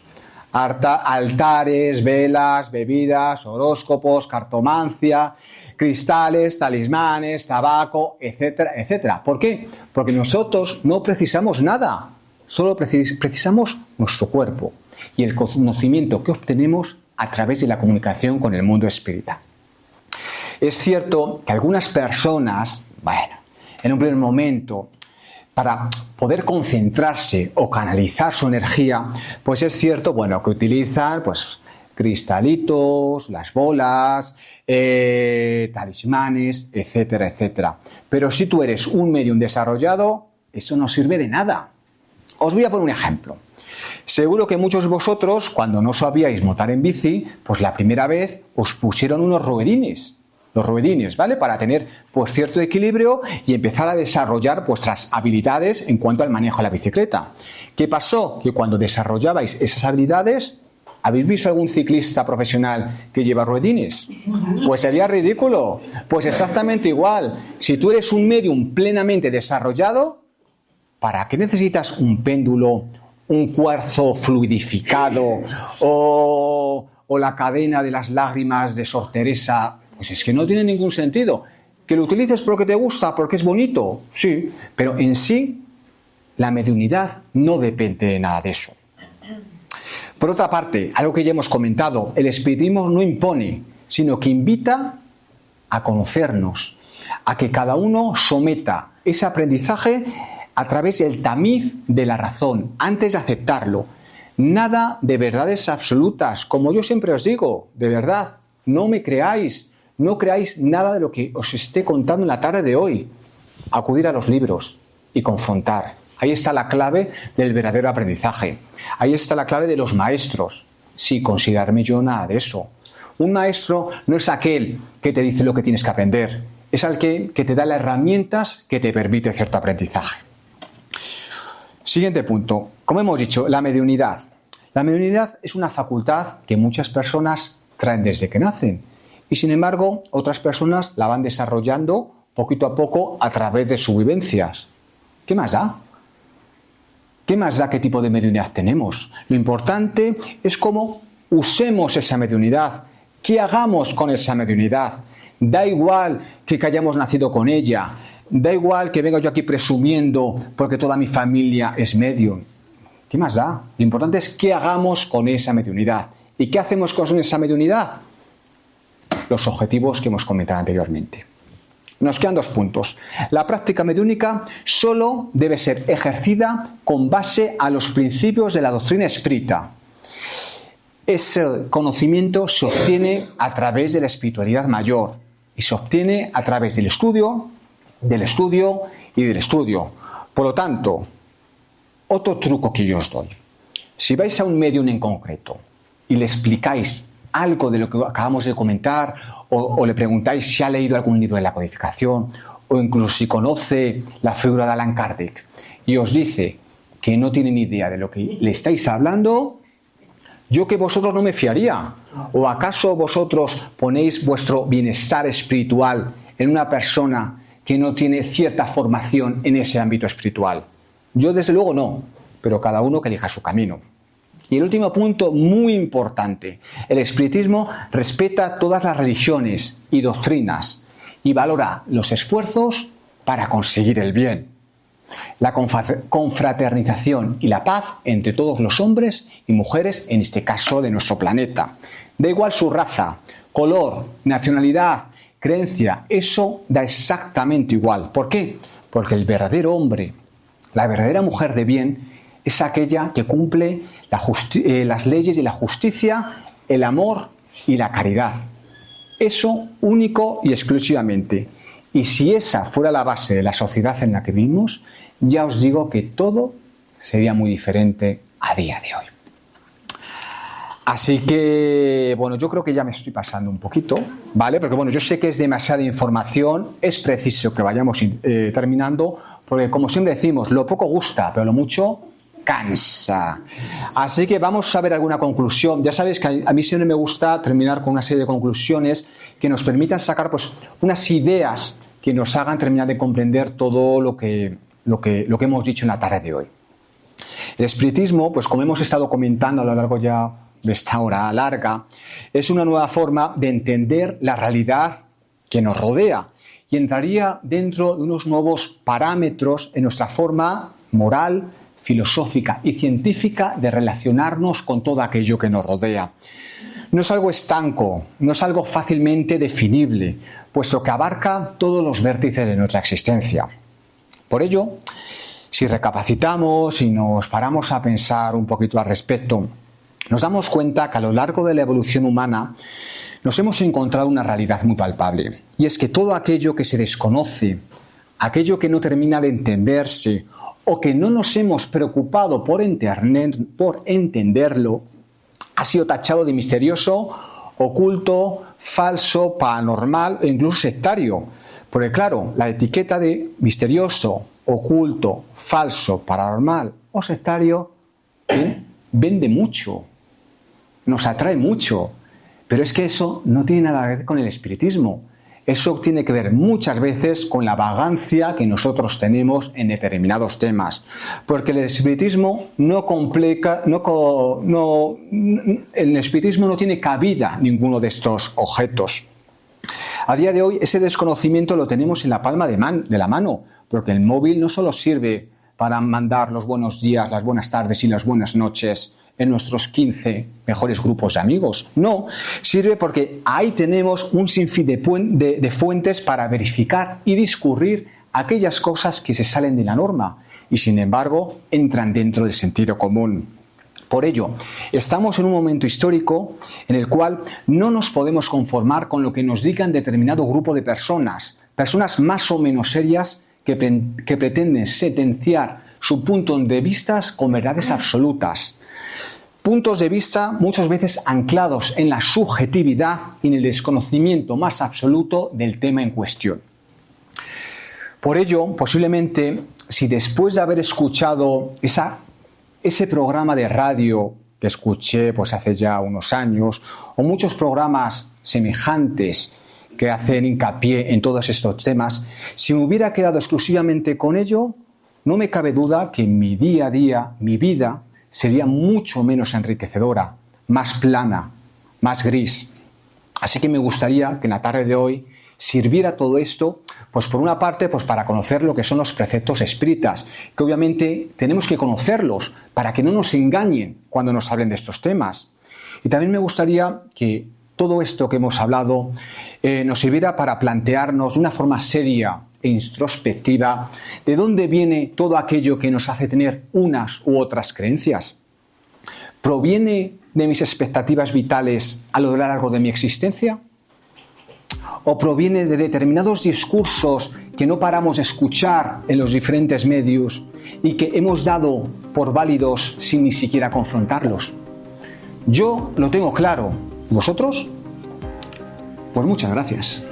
altares, velas, bebidas, horóscopos, cartomancia, cristales, talismanes, tabaco, etcétera, etcétera. ¿Por qué? Porque nosotros no precisamos nada, solo precisamos nuestro cuerpo y el conocimiento que obtenemos a través de la comunicación con el mundo espírita. Es cierto que algunas personas, en un primer momento, para poder concentrarse o canalizar su energía, pues es cierto, que utilizan cristalitos, las bolas, talismanes, etcétera, etcétera. Pero si tú eres un medium desarrollado, eso no sirve de nada. Os voy a poner un ejemplo. Seguro que muchos de vosotros, cuando no sabíais montar en bici, pues la primera vez os pusieron unos ruedines. Los ruedines, ¿vale? Para tener cierto equilibrio y empezar a desarrollar vuestras habilidades en cuanto al manejo de la bicicleta. ¿Qué pasó? Que cuando desarrollabais esas habilidades, ¿habéis visto algún ciclista profesional que lleva ruedines? Pues sería ridículo. Pues exactamente igual. Si tú eres un medium plenamente desarrollado, ¿para qué necesitas un péndulo, un cuarzo fluidificado o la cadena de las lágrimas de Sor Teresa? Pues es que no tiene ningún sentido. Que lo utilices porque te gusta, porque es bonito, sí, pero en sí la mediunidad no depende de nada de eso. Por otra parte, algo que ya hemos comentado, el espiritismo no impone, sino que invita a conocernos, a que cada uno someta ese aprendizaje a través del tamiz de la razón, antes de aceptarlo. Nada de verdades absolutas, como yo siempre os digo, de verdad, no me creáis. No creáis nada de lo que os esté contando en la tarde de hoy. Acudir a los libros y confrontar. Ahí está la clave del verdadero aprendizaje. Ahí está la clave de los maestros. Sí, considerarme yo nada de eso. Un maestro no es aquel que te dice lo que tienes que aprender. Es aquel que te da las herramientas que te permite cierto aprendizaje. Siguiente punto. Como hemos dicho, la mediunidad. La mediunidad es una facultad que muchas personas traen desde que nacen. Y sin embargo, otras personas la van desarrollando poquito a poco a través de sus vivencias. ¿Qué más da? ¿Qué más da qué tipo de mediunidad tenemos? Lo importante es cómo usemos esa mediunidad, qué hagamos con esa mediunidad. Da igual que hayamos nacido con ella, da igual que venga yo aquí presumiendo porque toda mi familia es medium. ¿Qué más da? Lo importante es qué hagamos con esa mediunidad. ¿Y qué hacemos con esa mediunidad? Los objetivos que hemos comentado anteriormente. Nos quedan 2 puntos. La práctica mediúnica solo debe ser ejercida con base a los principios de la doctrina espírita. Ese conocimiento se obtiene a través de la espiritualidad mayor y se obtiene a través del estudio y del estudio. Por lo tanto, otro truco que yo os doy. Si vais a un medium en concreto y le explicáis algo de lo que acabamos de comentar o le preguntáis si ha leído algún libro de la codificación o incluso si conoce la figura de Allan Kardec y os dice que no tiene ni idea de lo que le estáis hablando, yo que vosotros no me fiaría. ¿O acaso vosotros ponéis vuestro bienestar espiritual en una persona que no tiene cierta formación en ese ámbito espiritual? Yo desde luego no, pero cada uno que elija su camino. Y el último punto, muy importante, el espiritismo respeta todas las religiones y doctrinas y valora los esfuerzos para conseguir el bien, la confraternización y la paz entre todos los hombres y mujeres, en este caso de nuestro planeta. Da igual su raza, color, nacionalidad, creencia, eso da exactamente igual. ¿Por qué? Porque el verdadero hombre, la verdadera mujer de bien, es aquella que cumple las leyes de la justicia, el amor y la caridad. Eso único y exclusivamente. Y si esa fuera la base de la sociedad en la que vivimos, ya os digo que todo sería muy diferente a día de hoy. Así que, bueno, yo creo que ya me estoy pasando un poquito, ¿vale? Porque, bueno, yo sé que es demasiada información, es preciso que vayamos terminando, porque, como siempre decimos, lo poco gusta, pero lo mucho cansa. Así que vamos a ver alguna conclusión. Ya sabéis que a mí siempre me gusta terminar con una serie de conclusiones que nos permitan sacar, pues, unas ideas que nos hagan terminar de comprender todo lo que hemos dicho en la tarde de hoy. El espiritismo, pues como hemos estado comentando a lo largo ya de esta hora larga, es una nueva forma de entender la realidad que nos rodea y entraría dentro de unos nuevos parámetros en nuestra forma moral, filosófica y científica de relacionarnos con todo aquello que nos rodea. No es algo estanco, no es algo fácilmente definible, puesto que abarca todos los vértices de nuestra existencia. Por ello, si recapacitamos y nos paramos a pensar un poquito al respecto, nos damos cuenta que a lo largo de la evolución humana nos hemos encontrado una realidad muy palpable, y es que todo aquello que se desconoce, aquello que no termina de entenderse o que no nos hemos preocupado por entenderlo, ha sido tachado de misterioso, oculto, falso, paranormal e incluso sectario. Porque claro, la etiqueta de misterioso, oculto, falso, paranormal o sectario vende mucho, nos atrae mucho, pero es que eso no tiene nada que ver con el espiritismo. Eso tiene que ver muchas veces con la vagancia que nosotros tenemos en determinados temas, porque el espiritismo el espiritismo no tiene cabida ninguno de estos objetos. A día de hoy ese desconocimiento lo tenemos en la palma de la mano, porque el móvil no solo sirve para mandar los buenos días, las buenas tardes y las buenas noches en nuestros 15 mejores grupos de amigos. No, sirve porque ahí tenemos un sinfín de fuentes para verificar y discurrir aquellas cosas que se salen de la norma y, sin embargo, entran dentro del sentido común. Por ello, estamos en un momento histórico en el cual no nos podemos conformar con lo que nos digan determinado grupo de personas más o menos serias que pretenden sentenciar su punto de vista con verdades absolutas. Puntos de vista muchas veces anclados en la subjetividad y en el desconocimiento más absoluto del tema en cuestión. Por ello, posiblemente, si después de haber escuchado ese programa de radio que escuché pues hace ya unos años, o muchos programas semejantes que hacen hincapié en todos estos temas, si me hubiera quedado exclusivamente con ello, no me cabe duda que en mi día a día, mi vida, sería mucho menos enriquecedora, más plana, más gris. Así que me gustaría que en la tarde de hoy sirviera todo esto, pues por una parte, pues para conocer lo que son los preceptos espíritas, que obviamente tenemos que conocerlos para que no nos engañen cuando nos hablen de estos temas. Y también me gustaría que todo esto que hemos hablado nos sirviera para plantearnos de una forma seria e introspectiva de dónde viene todo aquello que nos hace tener unas u otras creencias. ¿Proviene de mis expectativas vitales a lo largo de mi existencia? ¿O proviene de determinados discursos que no paramos de escuchar en los diferentes medios y que hemos dado por válidos sin ni siquiera confrontarlos? Yo lo tengo claro. ¿Vosotros? Pues muchas gracias.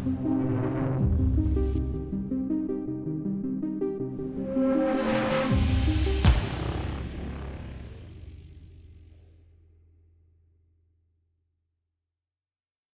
Chao.